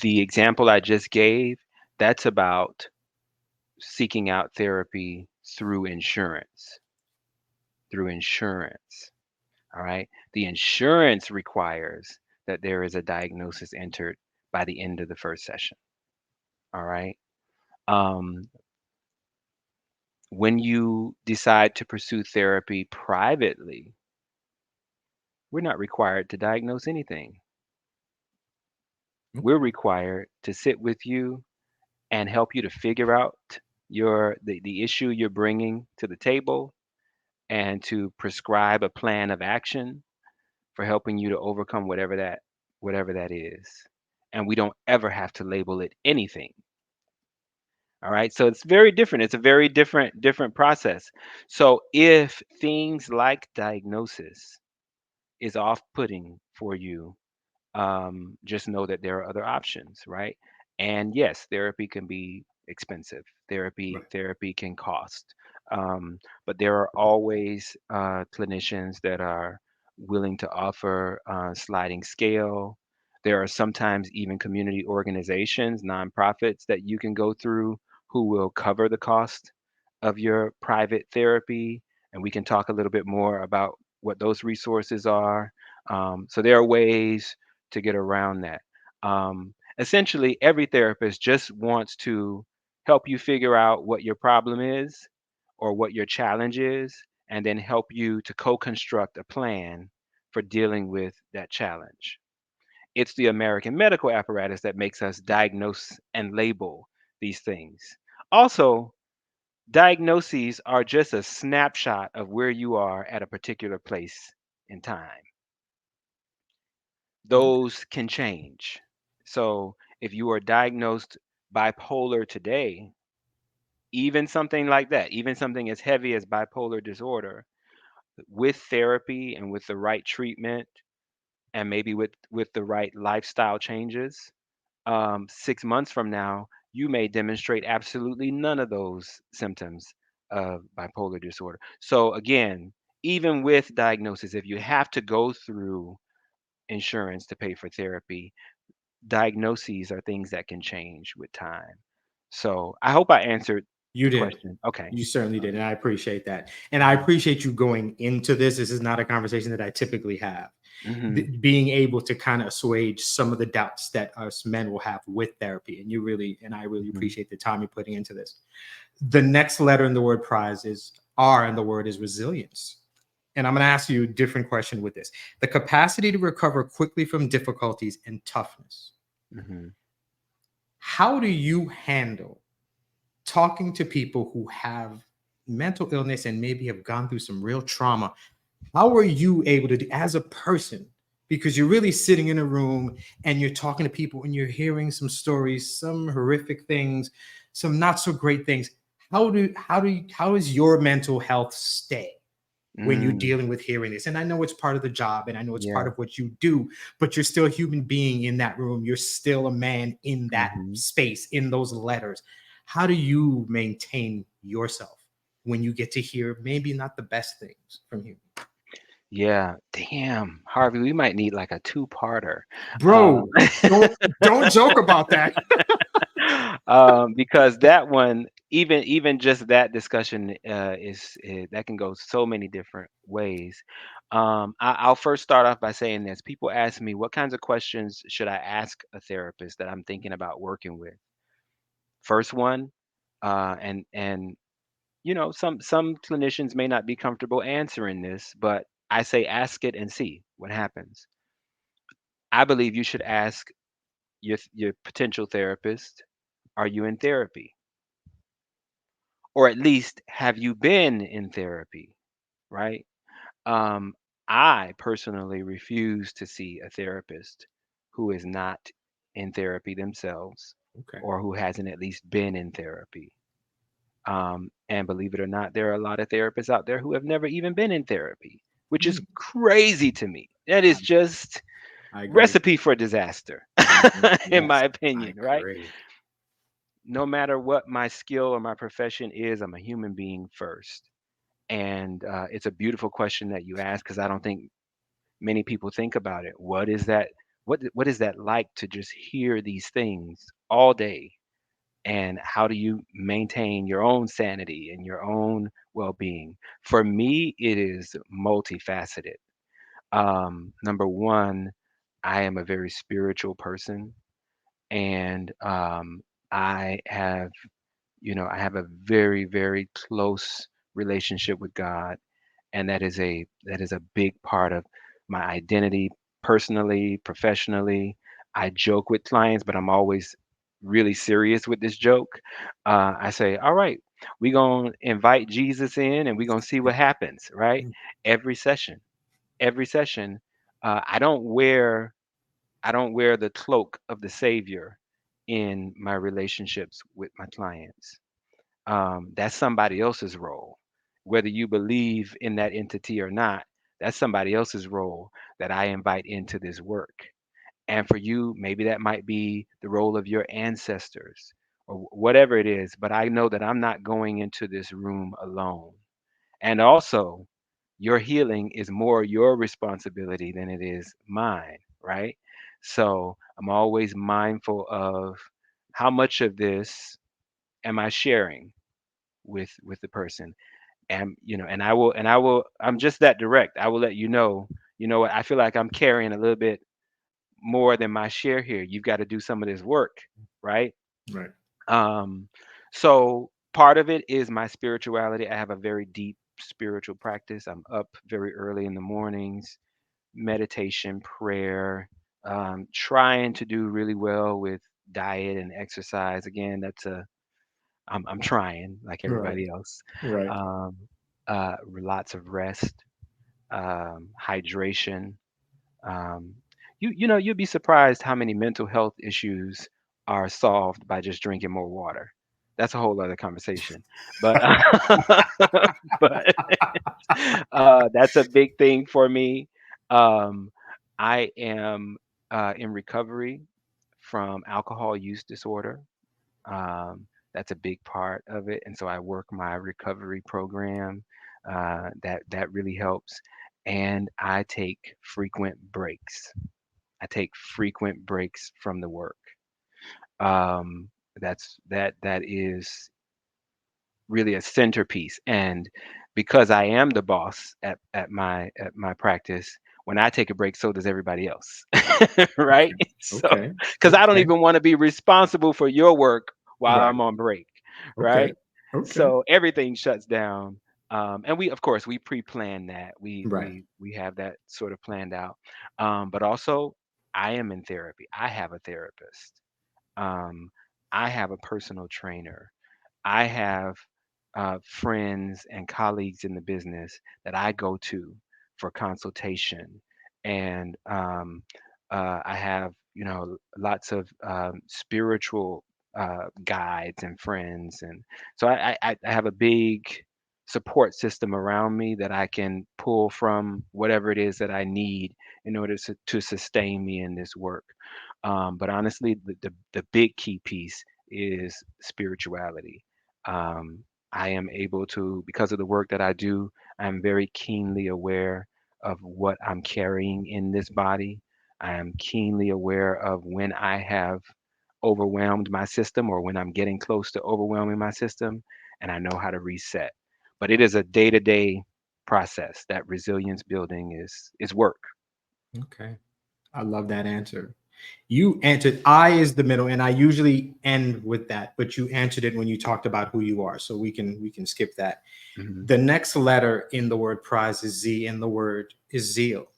the example I just gave, that's about seeking out therapy through insurance. Through insurance. All right. The insurance requires that there is a diagnosis entered by the end of the first session. All right. Um, when you decide to pursue therapy privately, we're not required to diagnose anything. We're Okay. required to sit with you and help you to figure out the issue you're bringing to the table and to prescribe a plan of action for helping you to overcome whatever that is. And we don't ever have to label it anything. All right? So it's very different. It's a very different process. So if things like diagnosis is off-putting for you, just know that there are other options, right? And yes, therapy can be expensive. Therapy Right. therapy can cost, but there are always clinicians that are willing to offer sliding scale. There are sometimes even community organizations, nonprofits that you can go through who will cover the cost of your private therapy, and we can talk a little bit more about what those resources are. So there are ways to get around that. Essentially, every therapist just wants to help you figure out what your problem is or what your challenge is, and then help you to co construct a plan for dealing with that challenge. It's the American medical apparatus that makes us diagnose and label these things. Also, diagnoses are just a snapshot of where you are at a particular place in time. Okay. Those can change. So if you are diagnosed bipolar today, even something like that, even something as heavy as bipolar disorder, with therapy and with the right treatment, and maybe with the right lifestyle changes, 6 months from now, you may demonstrate absolutely none of those symptoms of bipolar disorder. So again, even with diagnosis, if you have to go through insurance to pay for therapy, diagnoses are things that can change with time. So I hope I answered You the did. question. Okay. You certainly Uh, did. And I appreciate that. And I mhm, appreciate you going into this. This is not a conversation that I typically have. mhm, Being able to kind of assuage some of the doubts that us men will have with therapy. And you really, and I really mhm, appreciate the time you're putting into this. The next letter in the word prize is R, and the word is resilience. And I'm going to ask you a different question with this: the capacity to recover quickly from difficulties and toughness. mhm, How do you handle talking to people who have mental illness and maybe have gone through some real trauma? How are you able to do as a person? Because you're really sitting in a room and you're talking to people and you're hearing some stories, some horrific things, some not so great things. How does your mental health stay when you're mm, dealing with hearing this? And I know it's part of the job and I know it's part yeah. of what you do, but you're still a human being in that room. You're still a man in that Mhm. space, in those letters. How do you maintain yourself when you get to hear maybe not the best things from you? Yeah. Damn, Harvey, we might need like a two-parter. Um, Bro, don't joke about that. because that one, even just that discussion, that can go so many different ways. I'll first start off by saying this. People ask me, what kinds of questions should I ask a therapist that I'm thinking about working with? First one, and some clinicians may not be comfortable answering this, but I say ask it and see what happens. I believe you should ask your potential therapist, are you in therapy? Or at least have you been in therapy, right? Um, I personally refuse to see a therapist who is not in therapy themselves Okay. or who hasn't at least been in therapy. And believe it or not, there are a lot of therapists out there who have never even been in therapy, which is Mm, crazy to me. That is I, just I agree. recipe for disaster, in Yes, my I opinion, right? agree. No matter what my skill or my profession is, I'm a human being first. And it's a beautiful question that you ask because I don't think many people think about it. What is that? What is that like to just hear these things all day? And how do you maintain your own sanity and your own well-being? For me, it is multifaceted. Number one, I am a very spiritual person, and I have I have a very, very close relationship with God, and that is a big part of my identity personally, professionally. I joke with clients, but I'm always really serious with this joke. I say, "All right, we're gonna invite Jesus in, and we're gonna see what happens." Right? Every session, every session. I don't wear the cloak of the Savior in my relationships with my clients. That's somebody else's role. Whether you believe in that entity or not, that's somebody else's role that I invite into this work. And for you, maybe that might be the role of your ancestors or whatever it is. But I know that I'm not going into this room alone. And also, your healing is more your responsibility than it is mine, right? So I'm always mindful of how much of this am I sharing with the person. And I'm just that direct. I will let you know, what, I feel like I'm carrying a little bit more than my share here. You've got to do some of this work, right? Right. um so part of it is my spirituality. I have a very deep spiritual practice. I'm up very early in the mornings, meditation, prayer, trying to do really well with diet and exercise. Again, I'm trying like Right. everybody else. Right. Um, lots of rest, hydration. Um, you'd be surprised how many mental health issues are solved by just drinking more water. that's a whole other conversation. But but that's a big thing for me. Um, I am in recovery from alcohol use disorder. That's a big part of it, and so I work my recovery program. That really helps, and I take frequent breaks. I take frequent breaks from the work. Um, that is really a centerpiece. And because I am the boss at my practice, when I take a break, so does everybody else. Right? Okay. So Okay. because I don't Okay. even want to be responsible for your work while Right. I'm on break, Okay. right? Okay. So everything shuts down. And we, of course, we pre-plan that. We Right. we we have that sort of planned out. But also, I am in therapy. I have a therapist. Um, I have a personal trainer. I have friends and colleagues in the business that I go to for consultation, and I have lots of spiritual guides and friends, and so I have a big support system around me that I can pull from whatever it is that I need in order to sustain me in this work. But honestly, the big key piece is spirituality. um, I am able to, because of the work that I do, I'm very keenly aware of what I'm carrying in this body. I am keenly aware of when I have overwhelmed my system or when I'm getting close to overwhelming my system, and I know how to reset. But it is a day-to-day process. That resilience building is work. Okay. I love that answer. You answered I is the middle, and I usually end with that, but you answered it when you talked about who you are. So we can skip that. Hmm. The next letter in the word prize is Z, and the word is zeal,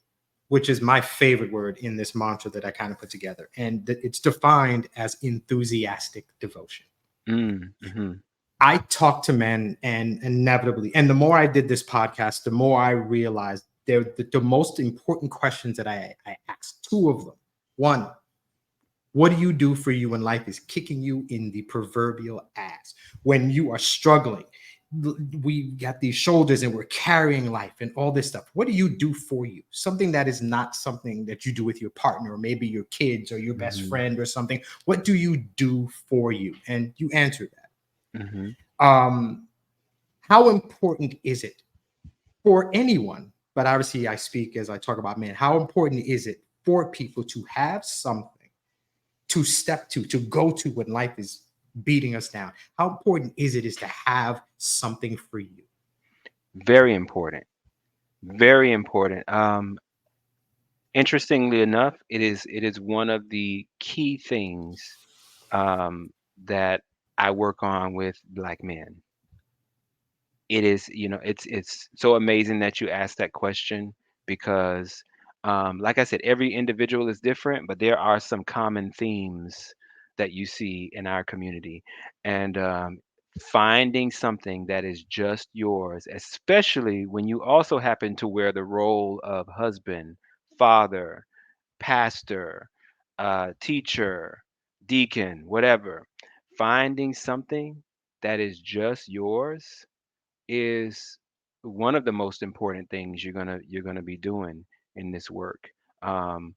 which is my favorite word in this mantra that I kind of put together. And it's defined as enthusiastic devotion. Mm-hmm. I talk to men, and inevitably, and the more I did this podcast, the more I realized they're the most important questions that I asked. Two of them. One, what do you do for you when life is kicking you in the proverbial ass? When you are struggling, we got these shoulders and we're carrying life and all this stuff. What do you do for you? Something that is not something that you do with your partner or maybe your kids or your best Hmm. friend or something. What do you do for you? And you answered Hmm. that. How important is it for anyone? But obviously, I speak as I talk about men. How important is it for people to have something to step to go to when life is beating us down? How important is to have something for you? Very important. Very important. Interestingly enough, it is one of the key things um, that I work on with black men. It is, it's so amazing that you asked that question because, like I said, every individual is different, but there are some common themes that you see in our community, and finding something that is just yours, especially when you also happen to wear the role of husband, father, pastor, teacher, deacon, whatever. Finding something that is just yours is one of the most important things you're gonna be doing in this work. Um,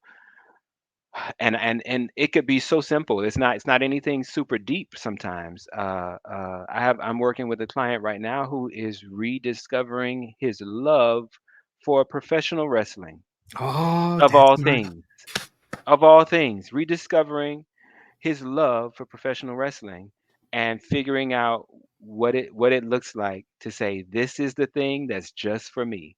and it could be so simple. It's not anything super deep sometimes. I'm working with a client right now who is rediscovering his love for professional wrestling, Oh, of that's all my things. Of all things, rediscovering his love for professional wrestling and figuring out what it looks like to say this is the thing that's just for me,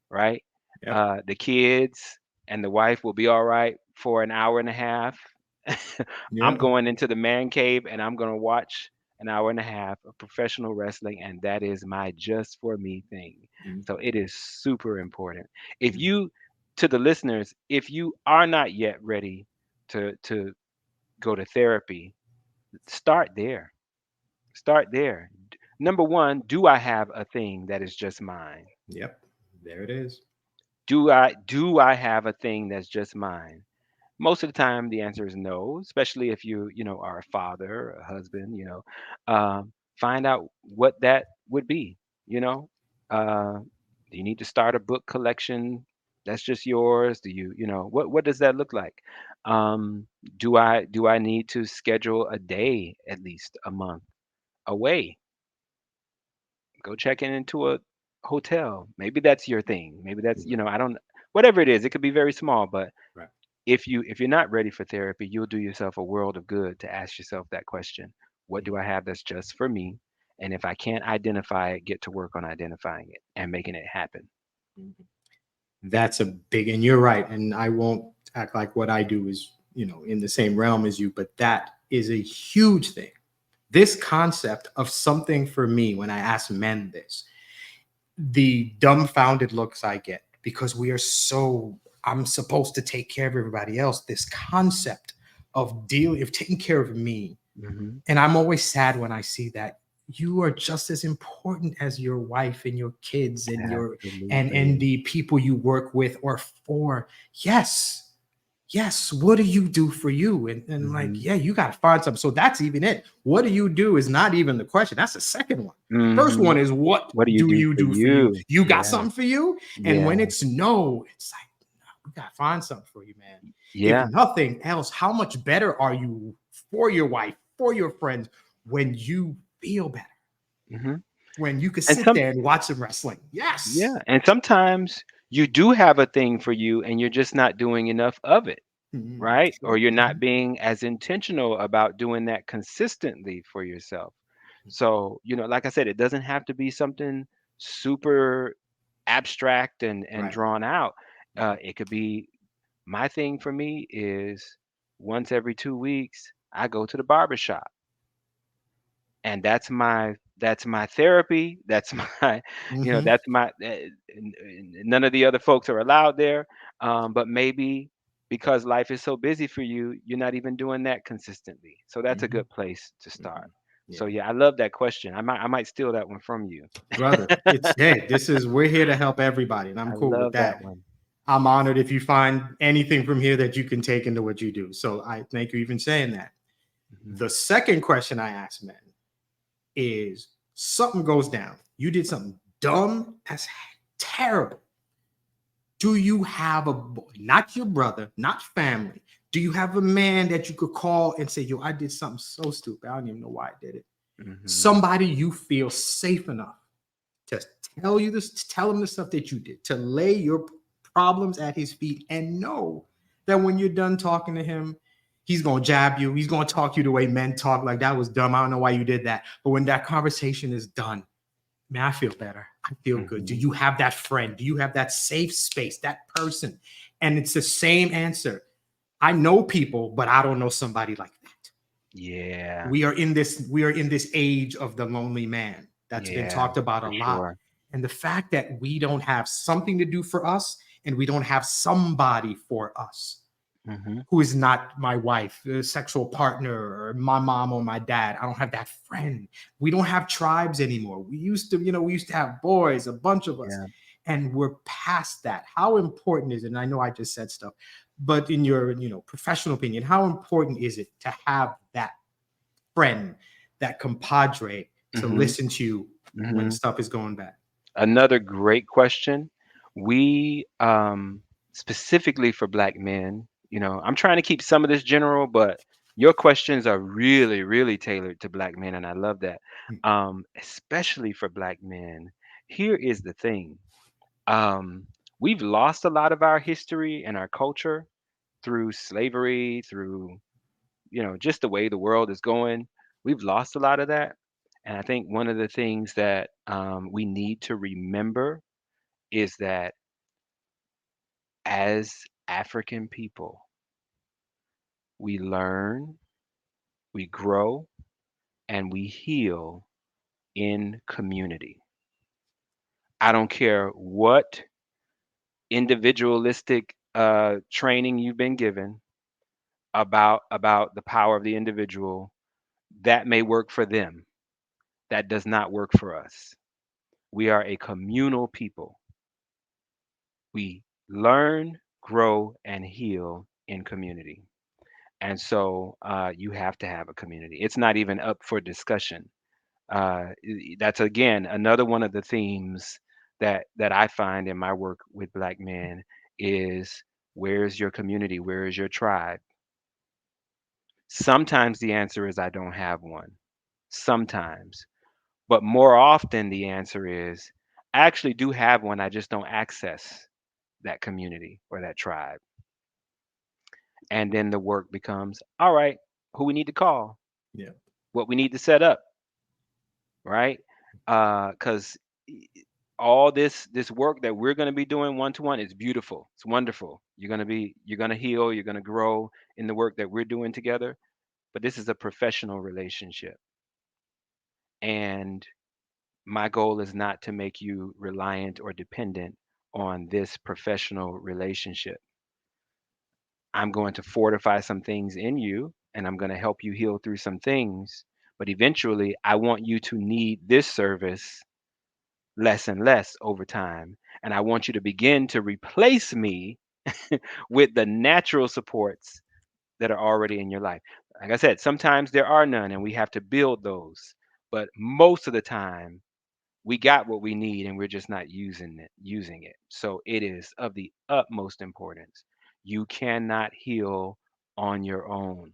right? yep. The kids and the wife will be all right for an hour and a half. I'm Yeah. going into the man cave and I'm going to watch an hour and a half of professional wrestling, and that is my just for me thing. So Mhm. it is super important. If you, to the listeners, if you are not yet ready to go to therapy, start there. Start there. Number one, do I have a thing that is just mine? Yep. There it is. Do I have a thing that's just mine? Most of the time, the answer is no, especially if you are a father, a husband. Find out what that would be, you know. Uh, do you need to start a book collection that's just yours? What does that look like? Um, do I need to schedule a day at least a month away? Go check into a hotel. Maybe that's your thing. Maybe I don't, whatever it is, it could be very small, but Right. if you're not ready for therapy, you'll do yourself a world of good to ask yourself that question. What do I have that's just for me? And if I can't identify it, get to work on identifying it and making it happen. Mhm. That's a big, and you're right. And I won't act like what I do is, in the same realm as you, but that is a huge thing. This concept of something for me, when I ask men this, the dumbfounded looks I get because we are so, I'm supposed to take care of everybody else. This concept of taking care of me. Hmm. And I'm always sad when I see that you are just as important as your wife and your kids and your and Absolutely. the people you work with or for. Yes. Yes. What do you do for you? And like, Hmm. yeah, you gotta find something. So that's even it. What do you do is not even the question. That's the second one. The first Hmm. one is what What do you do do you for do for you? you? You got Yeah. something for you? And when Yeah. it's no, it's like, no, we gotta find something for you, man. If Yeah. nothing else, how much better are you for your wife, for your friends, when you feel better, Hmm. when you could And sit some there and watch some wrestling? Yeah, Yes. and sometimes you do have a thing for you and you're just not doing enough of it, right? Or True. you're not being as intentional about doing that consistently for yourself. So, like I said, it doesn't have to be something super abstract and Right. drawn out. Mhm. It could be my thing for me is once every 2 weeks, I go to the barber shop, and that's my therapy. That's my Mhm. that's my none of the other folks are allowed there. But maybe because life is so busy for you, you're not even doing that consistently, so that's a Mhm. good place to start. Mhm. So Yeah. yeah, I love that question. I might steal that one from you. Brother, it's hey, we're here to help everybody, and I'm I cool with love that that. one. I'm honored if you find anything from here that you can take into what you do. So I thank you even saying that. Hmm. The second question I ask men is something goes down. You did something dumb as terrible. Do you have a boy, not your brother, not family? Do you have a man that you could call and say, yo, I did something so stupid. I don't even know why I did it. Hmm. Somebody you feel safe enough to tell you this, to tell him the stuff that you did, to lay your problems at his feet and know that when you're done talking to him, he's gonna jab you, he's gonna talk you the way men talk, like that was dumb. I don't know why you did that. But when that conversation is done, man, I feel better. I feel good. Do Hmm. you have that friend? Do you have that safe space, that person? And it's the same answer. I know people, but I don't know somebody like that. Yeah. We are in this age of the lonely man that's been Yeah, talked about a for lot. sure. And the fact that we don't have something to do for us and we don't have somebody for us Hmm. who is not my wife, a sexual partner, or my mom or my dad. I don't have that friend. We don't have tribes anymore. We used to have boys, a bunch of us, Yeah. and we're past that. How important is it? And I know I just said stuff, but in your, professional opinion, how important is it to have that friend, that compadre to Hmm. listen to you when Hmm. stuff is going bad? Another great question. We specifically for black men, I'm trying to keep some of this general, but your questions are really, really tailored to black men, and I love that. Especially for black men. Here is the thing. Um, we've lost a lot of our history and our culture through slavery, through just the way the world is going. We've lost a lot of that. And I think one of the things that we need to remember is that as African people, we learn, we grow, and we heal in community. I don't care what individualistic training you've been given about the power of the individual. That may work for them. That does not work for us. We are a communal people. We learn, grow, and heal in community. And so you have to have a community. It's not even up for discussion. That's again another one of the themes that I find in my work with Black men is, where's your community? Where is your tribe? Sometimes the answer is I don't have one. Sometimes. But more often the answer is I actually do have one. I just don't access that community or that tribe. And then the work becomes, all right, who we need to call, Yeah. what we need to set up, right? Because all this work that we're going to be doing one to one is beautiful. It's wonderful. You're going to heal. You're going to grow in the work that we're doing together. But this is a professional relationship, and my goal is not to make you reliant or dependent on this professional relationship. I'm going to fortify some things in you, and I'm going to help you heal through some things. But eventually, I want you to need this service less and less over time. And I want you to begin to replace me with the natural supports that are already in your life. Like I said, sometimes there are none and we have to build those. But most of the time, we got what we need and we're just not using it. So it is of the utmost importance. You cannot heal on your own.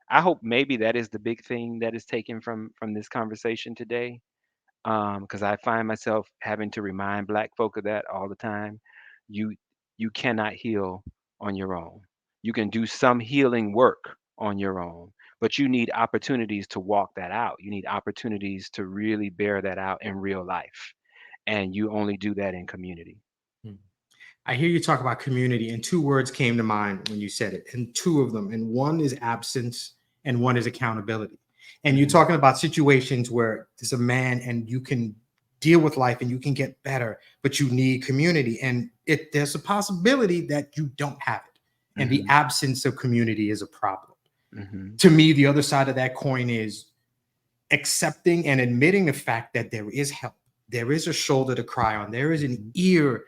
I hope maybe that is the big thing that is taken from this conversation today, because I find myself having to remind Black folk of that all the time. You you cannot heal on your own. You can do some healing work on your own, but you need opportunities to walk that out. You need opportunities to really bear that out in real life, and you only do that in community. Hmm. I hear you talk about community, and two words came to mind when you said it, and two of them, and one is absence, and one is accountability. And you're Mhm. talking about situations where there's a man, and you can deal with life, and you can get better, but you need community, and there's a possibility that you don't have it, and the Mhm. absence of community is a problem. Mhm. To me, the other side of that coin is accepting and admitting the fact that there is help, there is a shoulder to cry on, there is an Mhm. ear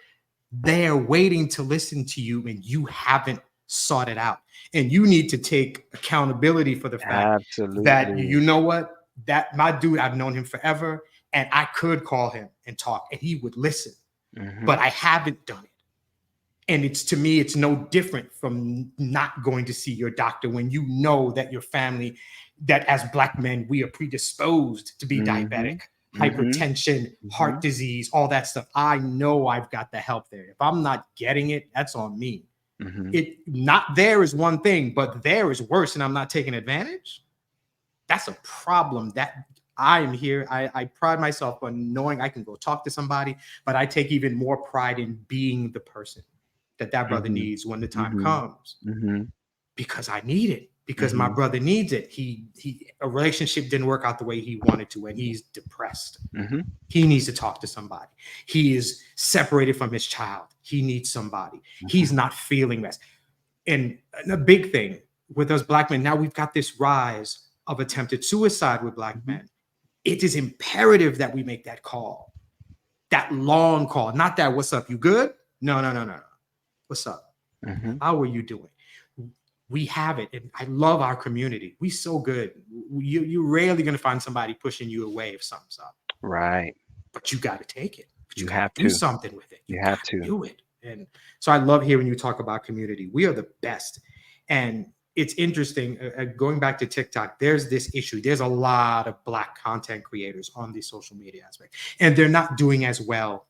there waiting to listen to you, and you haven't sought it out. And you need to take accountability for the fact that, you Absolutely. know what, that my dude, I've known him forever, and I could call him and talk and he would listen, but Mhm. I haven't done it. And it's, to me, it's no different from not going to see your doctor when you know that your family, that as Black men, we are predisposed to be diabetic, Mhm. Mhm. hypertension, heart Mhm. disease, all that stuff. I know I've got the help there. If I'm not getting it, that's on me. Mhm. It not there is one thing, but there is worse, and I'm not taking advantage. That's a problem. That I am here. I pride myself on knowing I can go talk to somebody, but I take even more pride in being the person that brother Mhm. needs when the time Mhm. comes, Mhm. because I need it, because my Mhm. brother needs it. He a relationship didn't work out the way he wanted to, and he's depressed. Mhm. He needs to talk to somebody. He is separated from his child. He needs somebody. He's Mhm. not feeling best. And a big thing with us Black men, now we've got this rise of attempted suicide with Black Mhm. men. It is imperative that we make that call, that long call, not that, what's up, you good? No, no, no, no, no. What's up? Mhm. How are you doing? We have it. And I love our community. We so good. You're rarely going to find somebody pushing you away if something's up, Right. but you got to take it. But you You got have to do to. something with it. You You got have to to. do it. And so I love hearing you talk about community. We are the best. And it's interesting, going back to TikTok, there's this issue. There's a lot of Black content creators on the social media aspect, and they're not doing as well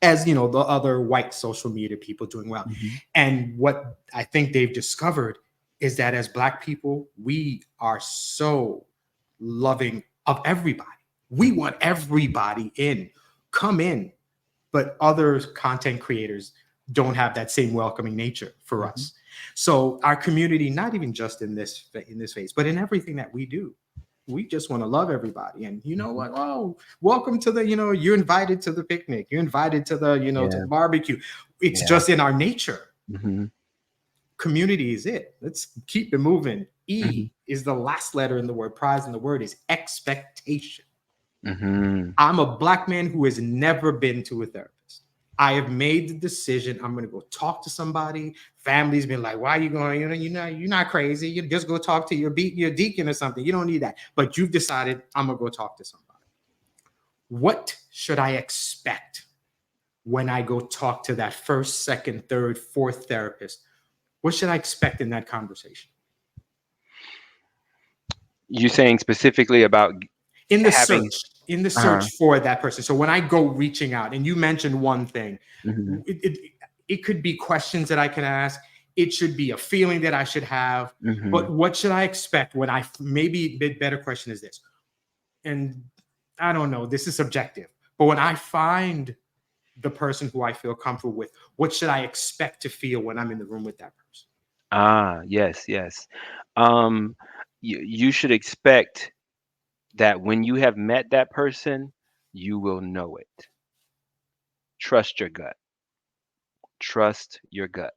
as, the other white social media people doing well. Mhm. And what I think they've discovered is that as Black people, we are so loving of everybody. We Mhm. want everybody in, come in, but other content creators don't have that same welcoming nature for Mhm. us. So our community, not even just in this phase, but in everything that we do, we just want to love everybody. And you know Mhm. what? Oh, welcome to the, you're invited to the picnic. You're invited to the, to Yeah. the barbecue. It's Yeah. just in our nature. Mhm. Community is it. Let's keep it moving. Mhm. E is the last letter in the word P.R.I.Z.E, and the word is expectation. Mhm. I'm a Black man who has never been to a therapist. I have made the decision. I'm going to go talk to somebody. Family's been like, "Why are you going? You're not crazy. You just go talk to your deacon or something. You don't need that." But you've decided, I'm gonna go talk to somebody. What should I expect when I go talk to that first, second, third, fourth therapist? What should I expect in that conversation? You saying specifically about In the having search, in the uh-huh. search for that person. So when I go reaching out, and you mentioned one thing, Hmm. it, it, it could be questions that I can ask. It should be a feeling that I should have. Hmm. But what should I expect when maybe the better question is this, and I don't know, this is subjective, but when I find the person who I feel comfortable with, what should I expect to feel when I'm in the room with that person? Yes, yes. Um, you should expect that when you have met that person, you will know it. Trust your gut. Trust your gut.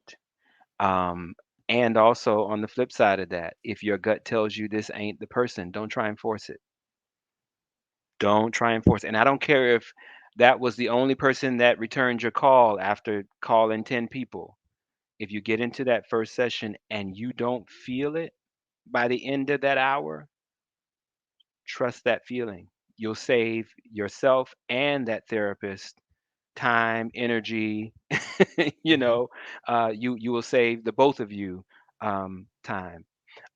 Um, and also on the flip side of that, if your gut tells you this ain't the person, don't try and force it. Don't try and force it. And I don't care if that was the only person that returned your call after calling 10 people. If you get into that first session and you don't feel it by the end of that hour, trust that feeling. You'll save yourself and that therapist time, energy. you Mhm. know, you will save the both of you time.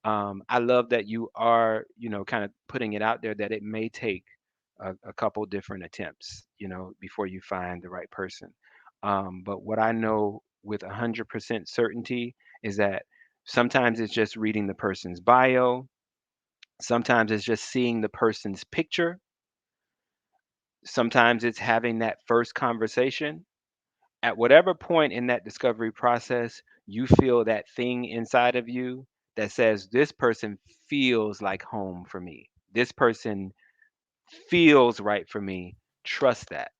I love that you are, kind of putting it out there that it may take a couple different attempts, before you find the right person. But what I know with 100% certainty is that sometimes it's just reading the person's bio, sometimes it's just seeing the person's picture, sometimes it's having that first conversation. At whatever point in that discovery process, you feel that thing inside of you that says, this person feels like home for me. This person feels right for me. Trust that.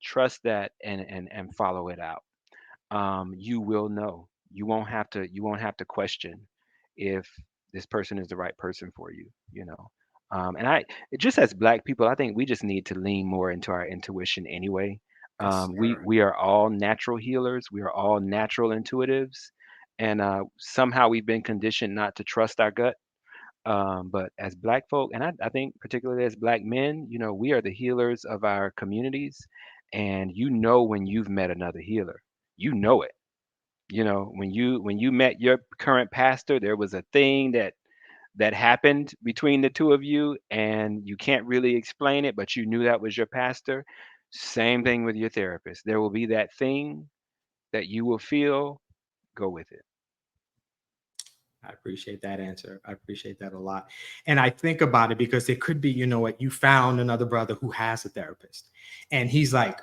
Trust that and follow it out. You will know. You won't have to question if this person is the right person for you. And just as black people, I think we just need to lean more into our intuition anyway. Yes, sir. We are all natural healers. We are all natural intuitives, and somehow we've been conditioned not to trust our gut. But as black folk, and I think particularly as black men, we are the healers of our communities, and when you've met another healer. You know it. When you met your current pastor, there was a thing that happened between the two of you, and you can't really explain it, but you knew that was your pastor. Same thing with your therapist. There will be that thing that you will feel. Go with it. I appreciate that answer. I appreciate that a lot. And I think about it because it could be, you know what, you found another brother who has a therapist and he's like,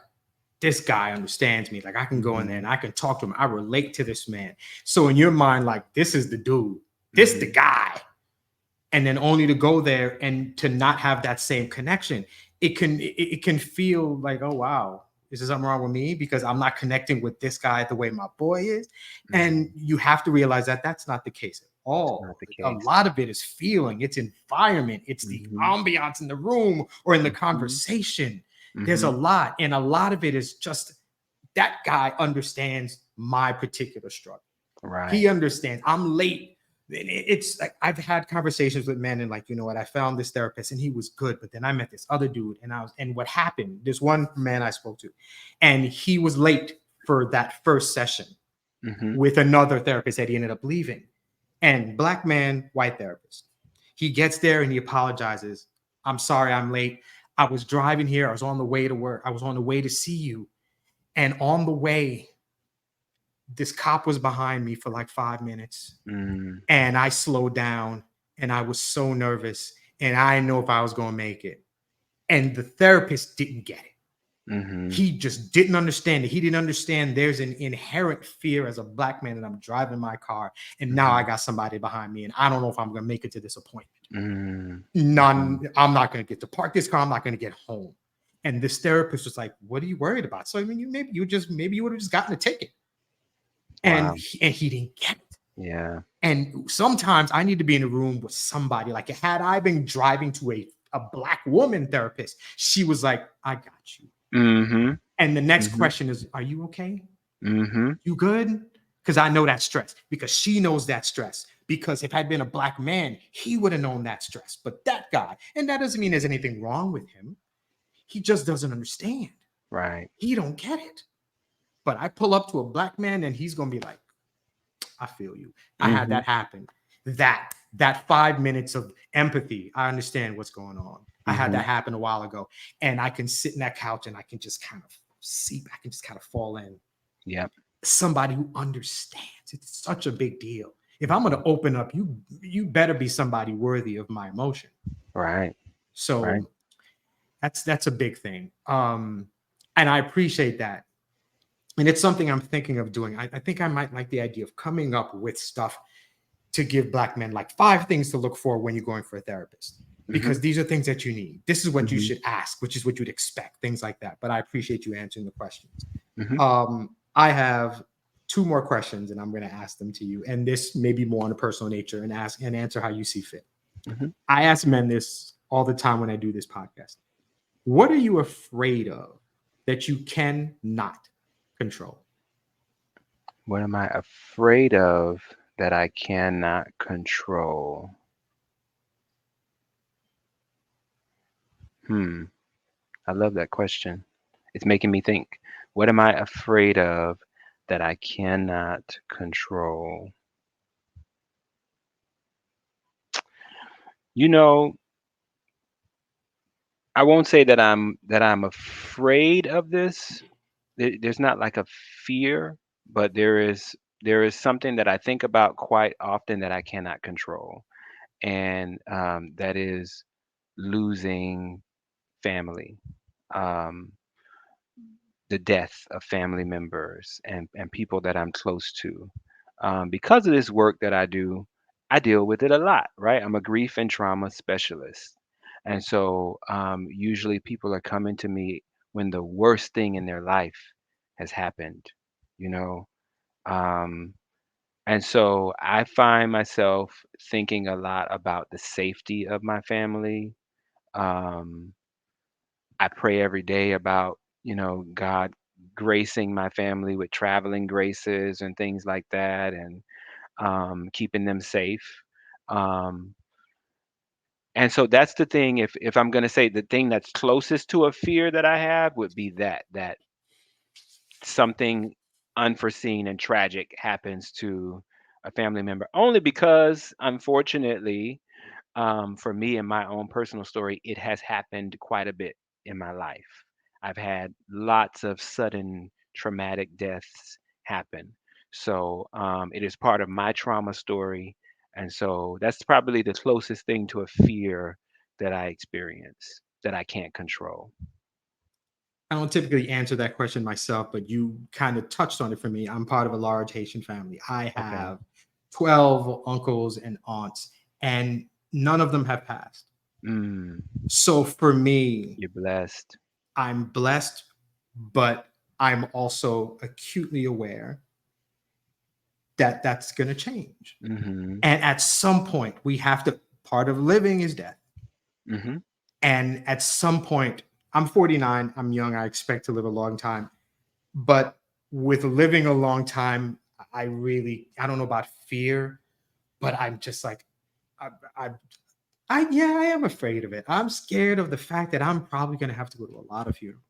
this guy understands me. Like I can go in there Hmm. and I can talk to him. I relate to this man. So in your mind, like, this is the dude, this the Hmm. guy. And then only to go there and to not have that same connection, it can feel like, oh wow, is there something wrong with me because I'm not connecting with this guy the way my boy is? And Hmm. you have to realize that that's not the case at It's not all. the A case. lot of it is feeling, it's environment, it's the Hmm. ambiance in the room or in the Hmm. conversation. There's a Hmm. lot, and a lot of it is just that guy understands my particular struggle. Right. He understands. I'm late. It's like I've had conversations with men and like, you know what, I found this therapist and he was good, but then I met this other dude and what happened? This one man I spoke to, and he was late for that first session Hmm. with another therapist that he ended up leaving. And black man, white therapist. He gets there and he apologizes. I'm sorry I'm late. I was driving here. I was on the way to work. I was on the way to see you. And on the way, this cop was behind me for like 5 minutes Mm. and I slowed down and I was so nervous and I didn't know if I was going to make it. And the therapist didn't get it. Mhm. He just didn't understand it. He didn't understand there's an inherent fear as a black man that I'm driving my car and now I Mhm. got somebody behind me and I don't know if I'm going to make it to this appointment. Mm. Mhm. I'm not going to get to park this car. I'm not going to get home. And this therapist was like, "What are you worried about?" So I mean, maybe you would have just gotten a ticket. Wow. And he didn't get it. Yeah. And sometimes I need to be in a room with somebody. Like, had I been driving to a black woman therapist, she was like, I got you. Mhm. And the next Mhm. question is, are you okay? Mhm. You good? Because I know that stress, because she knows that stress. Because if I'd been a black man, he would have known that stress. But that guy, and that doesn't mean there's anything wrong with him. He just doesn't understand. Right. He don't get it. But I pull up to a black man and he's gonna be like, I feel you. I had Mhm. that happen. That 5 minutes of empathy. I understand what's going on. I had that Mhm. happen a while ago. And I can sit in that couch and I can just kind of see, I can just kind of fall in. Yep. Somebody who understands. It's such a big deal. If I'm gonna open up, you better be somebody worthy of my emotion. Right. Right. So that's a big thing. And I appreciate that. And it's something I'm thinking of doing. I think I might like the idea of coming up with stuff to give black men, like 5 things to look for when you're going for a therapist, because Mhm. these are things that you need. This is what you Mhm. should ask, which is what you'd expect, things like that. But I appreciate you answering the questions. Mhm. I have 2 more questions and I'm going to ask them to you, and this may be more on a personal nature, and ask and answer how you see fit. Mhm. I ask men this all the time when I do this podcast. What are you afraid of that you cannot control? What am I afraid of that I cannot control? Hmm. I love that question. It's making me think. What am I afraid of that I cannot control? You know, I won't say that I'm afraid of this. There's not like a fear, but there is something that I think about quite often that I cannot control, and that is losing family. Um, the death of family members and people that I'm close to. Because of this work that I do, I deal with it a lot, right? I'm a grief and trauma specialist. And so usually people are coming to me when the worst thing in their life has happened, you know? Um, and so I find myself thinking a lot about the safety of my family. Um, I pray every day about, God gracing my family with traveling graces and things like that, and keeping them safe. Um, and so that's the thing. If I'm going to say the thing that's closest to a fear that I have would be that something unforeseen and tragic happens to a family member, only because unfortunately, for me in my own personal story, it has happened quite a bit in my life. I've had lots of sudden traumatic deaths happen. So it is part of my trauma story. And so that's probably the closest thing to a fear that I experience that I can't control. I don't typically answer that question myself, but you kind of touched on it for me. I'm part of a large Haitian family. I Okay. have 12 uncles and aunts, and none of them have passed. Mm, So for me, you're blessed. I'm blessed, but I'm also acutely aware that that's going to change. Mm-hmm. And at some point, we have to, part of living is death. Mm-hmm. And at some point, I'm 49, I'm young, I expect to live a long time. But with living a long time, I don't know about fear, but I'm just like, I, I, yeah, I am afraid of it. I'm scared of the fact that I'm probably going to have to go to a lot of funerals,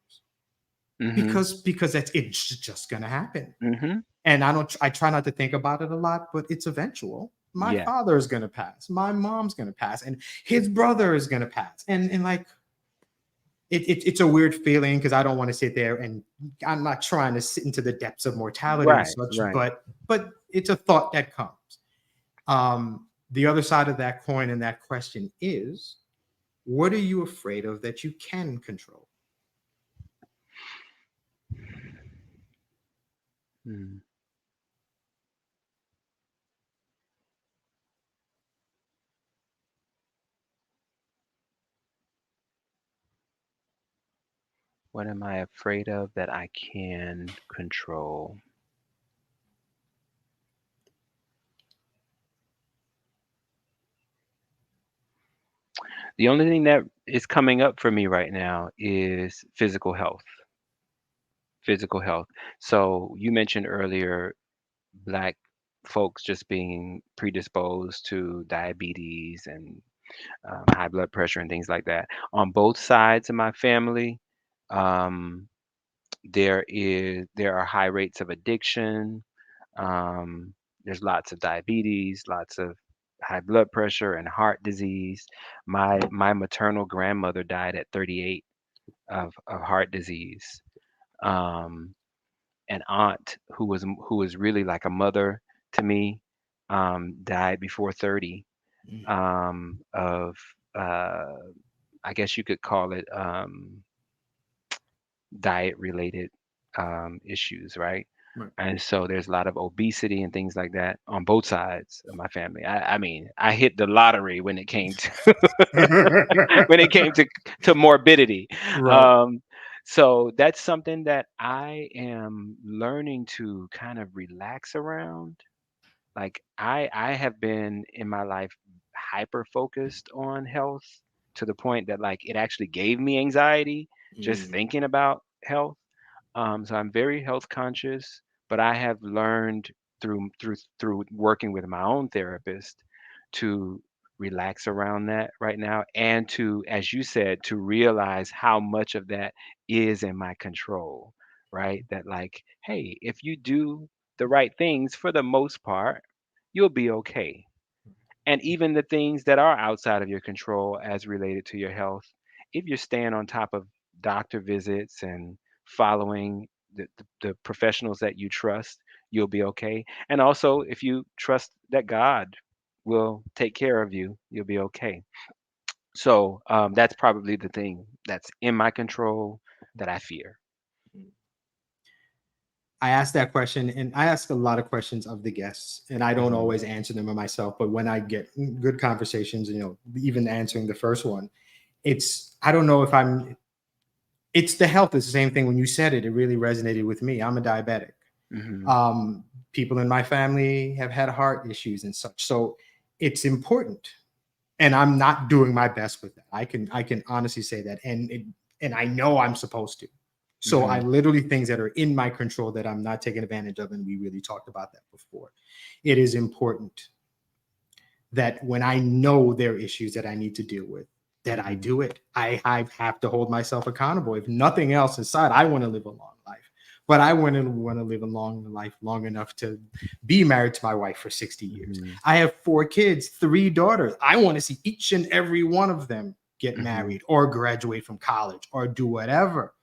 Mm-hmm. because it's just going to happen. Mm-hmm. And I try not to think about it a lot, but it's eventual. My Yeah. father is going to pass, my mom's going to pass, and his brother is going to pass. And like, it's a weird feeling, because I don't want to sit there, and I'm not trying to sit into the depths of mortality and Right. such, Right. but it's a thought that comes. The other side of that coin and that question is, what are you afraid of that you can control? Mm. What am I afraid of that I can control? The only thing that is coming up for me right now is physical health. physical health. So you mentioned earlier black folks just being predisposed to diabetes and high blood pressure and things like that. On both sides of my family, um, there are high rates of addiction. Um, there's lots of diabetes, lots of high blood pressure and heart disease. My maternal grandmother died at 38 of heart disease. Um, an aunt who was really like a mother to me died before 30 Mm. of uh, I guess you could call it diet related issues, right? Right. And so there's a lot of obesity and things like that on both sides of my family. I mean, I hit the lottery when it came to when it came to morbidity. Right. Um, so that's something that I am learning to kind of relax around. Like I have been in my life hyper focused on health to the point that like it actually gave me anxiety just Mm. thinking about health. So I'm very health conscious, but I have learned through working with my own therapist to relax around that right now and to, as you said, to realize how much of that is in my control, right? That like, hey, if you do the right things for the most part, you'll be okay. And even the things that are outside of your control as related to your health, if you're staying on top of doctor visits and following the professionals that you trust, you'll be okay. And also, if you trust that God will take care of you, you'll be okay. So that's probably the thing that's in my control that I fear. I asked that question, and I ask a lot of questions of the guests, and I don't Hmm. always answer them myself. But when I get good conversations, even answering the first one, I don't know if it's the health is the same thing. When you said it, it really resonated with me. I'm a diabetic. Hmm. Um, People in my family have had heart issues and such, so it's important. And I'm not doing my best with that. I can honestly say that, and I know I'm supposed to. So I Hmm. literally things that are in my control that I'm not taking advantage of, and we really talked about that before. It is important that when I know there are issues that I need to deal with, that I Hmm. do it. I have to hold myself accountable. If nothing else aside, I want to live a long life. But I want to live a long life long enough to be married to my wife for 60 years. Hmm. I have 4 kids, 3 daughters. I want to see each and every one of them get Hmm. married or graduate from college or do whatever.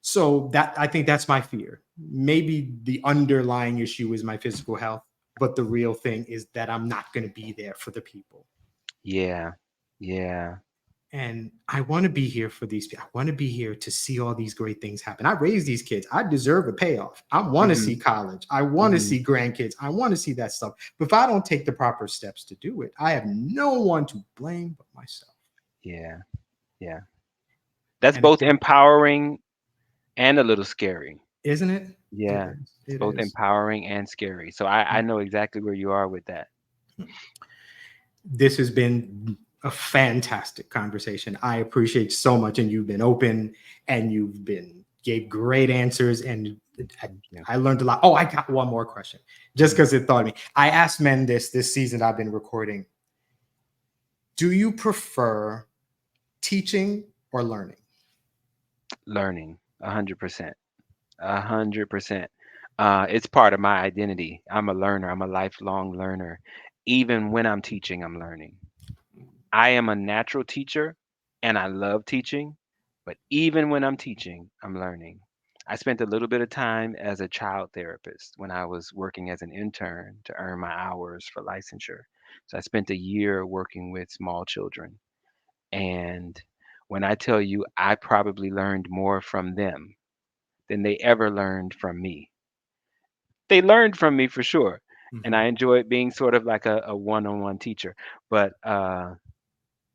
So that I think that's my fear. Maybe the underlying issue is my physical health, but the real thing is that I'm not going to be there for the people. Yeah. Yeah. And I want to be here for these people. I want to be here to see all these great things happen. I raised these kids. I deserve a payoff. I want to Hmm. see college. I want to Hmm. see grandkids. I want to see that stuff. But if I don't take the proper steps to do it, I have no one to blame but myself. Yeah. Yeah. That's And it's both not, empowering and a little scary. isn't it? It Yeah. is. It's It both is. empowering and scary. So I know exactly where you are with that. This has been a fantastic conversation. I appreciate so much, and you've been open, and you've been gave great answers, and I, Thank you. I learned a lot. Oh, I got one more question, just Mhm. because it thought of me. I asked men this season I've been recording. Do you prefer teaching or learning? Learning, 100%. 100%. It's part of my identity. I'm a learner. I'm a lifelong learner. Even when I'm teaching, I'm learning. I am a natural teacher and I love teaching, but even when I'm teaching, I'm learning. I spent a little bit of time as a child therapist when I was working as an intern to earn my hours for licensure. So I spent a year working with small children. And when I tell you, I probably learned more from them than they ever learned from me. They learned from me for sure. And Mhm. I enjoyed being sort of like a one-on-one teacher. But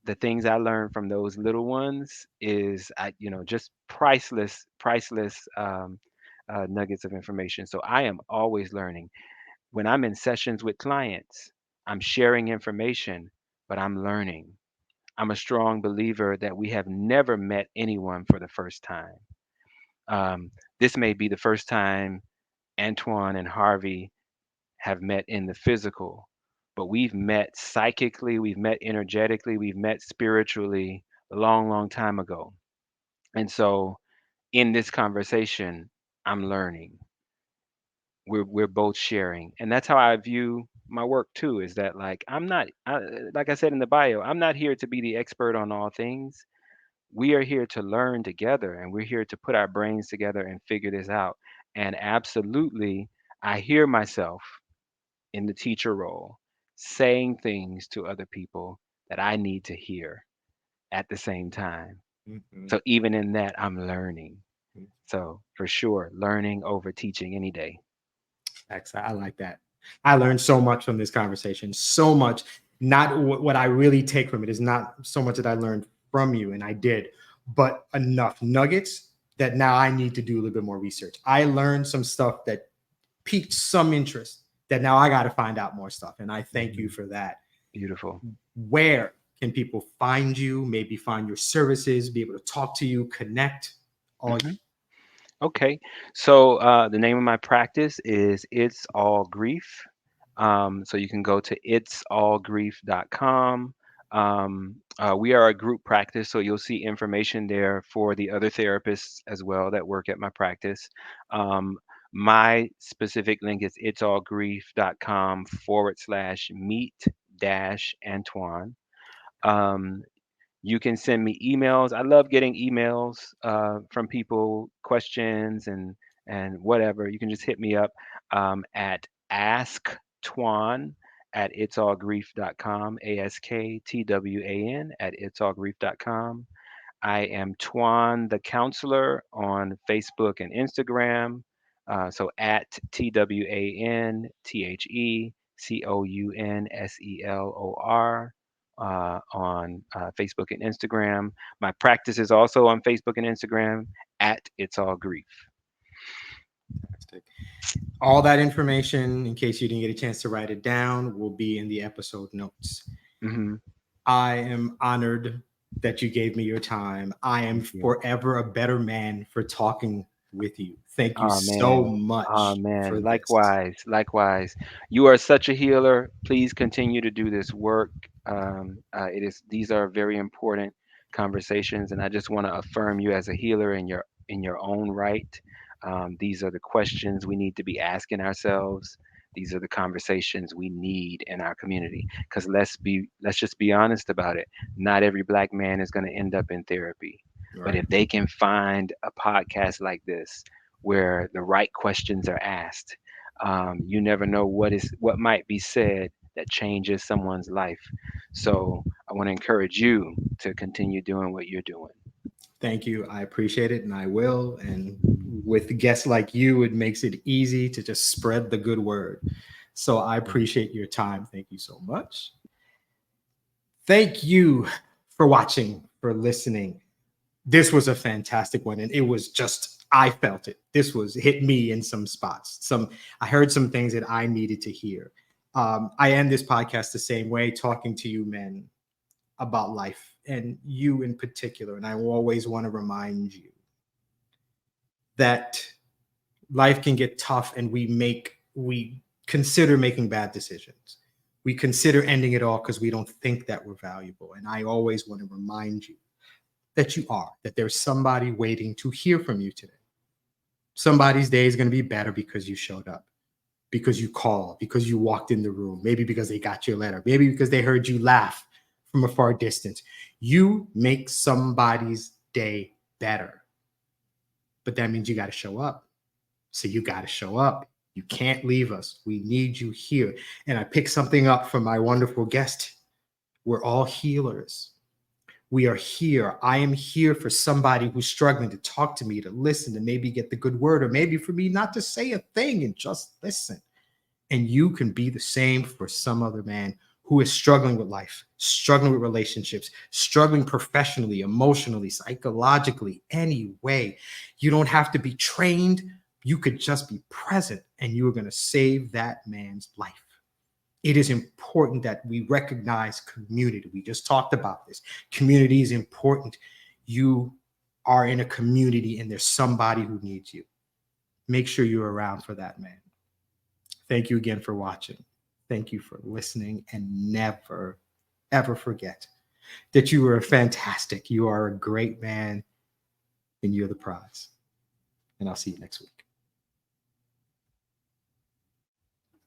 the things I learned from those little ones is, just priceless nuggets of information. So I am always learning. When I'm in sessions with clients, I'm sharing information, but I'm learning. I'm a strong believer that we have never met anyone for the first time. This may be the first time Antoine and Harvey have met in the physical, but we've met psychically, we've met energetically, we've met spiritually a long, long time ago. And so in this conversation, I'm learning. We're both sharing. And that's how I view my work too, is that like like I said in the bio, I'm not here to be the expert on all things. We are here to learn together, and we're here to put our brains together and figure this out. And absolutely, I hear myself in the teacher role saying things to other people that I need to hear at the same time. Mhm. So even in that, I'm learning. So for sure, learning over teaching any day. Excellent. I like that. I learned so much from this conversation. So much. Not what I really take from it is not so much that I learned from you, and I did, but enough nuggets that now I need to do a little bit more research. I learned some stuff that piqued some interest that now I got to find out more stuff. And I thank you Mhm. for that. Beautiful. Where can people find you, maybe find your services, be able to talk to you, connect? All Mhm. Okay. So the name of my practice is It's All Grief. So you can go to itsallgrief.com. We are a group practice, so you'll see information there for the other therapists as well that work at my practice. Um, my specific link is itsallgrief.com/meet dash Antoine. Um, you can send me emails. I love getting emails from people, questions and whatever. You can just hit me up at asktwan at itsallgrief.com, ASKTWAN at itsallgrief.com. I am Twan the Counselor on Facebook and Instagram. So at TWANTHECOUNSELOR on Facebook and Instagram. My practice is also on Facebook and Instagram at It's All Grief. fantastic. All that information, in case you didn't get a chance to write it down, will be in the episode notes. Hmm. I am honored that you gave me your time. I am Thank you. forever a better man for talking with you. Thank you Oh so man. Oh much man. for this. Likewise. Likewise. You are such a healer. Please continue to do this work. It is. These are very important conversations, and I just want to affirm you as a healer in your own right. These are the questions we need to be asking ourselves. These are the conversations we need in our community. Because let's just be honest about it. Not every black man is going to end up in therapy. But Right. if they can find a podcast like this where the right questions are asked. You never know what might be said that changes someone's life. So I want to encourage you to continue doing what you're doing. Thank you. I appreciate it, and I will. And with guests like you, it makes it easy to just spread the good word. So I appreciate your time. Thank you so much. Thank you for watching, for listening. This was a fantastic one, and it was just, I felt it. This was hit me in some spots. I heard some things that I needed to hear. I end this podcast the same way, talking to you men about life, and you in particular. And I always want to remind you that life can get tough, and we consider making bad decisions. We consider ending it all because we don't think that we're valuable. And I always want to remind you that you are, that there's somebody waiting to hear from you today. Somebody's day is going to be better because you showed up, because you called, because you walked in the room, maybe because they got your letter, maybe because they heard you laugh from a far distance. You make somebody's day better, but that means you got to show up. So you got to show up. You can't leave us. We need you here. And I picked something up from my wonderful guest. We're all healers. We are here. I am here for somebody who's struggling to talk to me, to listen, to maybe get the good word, or maybe for me not to say a thing and just listen. And you can be the same for some other man who is struggling with life, struggling with relationships, struggling professionally, emotionally, psychologically, any way. You don't have to be trained. You could just be present, and you are going to save that man's life. It is important that we recognize community. We just talked about this. Community is important. You are in a community and there's somebody who needs you. Make sure you're around for that man. Thank you again for watching. Thank you for listening, and never, ever forget that you are fantastic. You are a great man, and you're the prize. And I'll see you next week.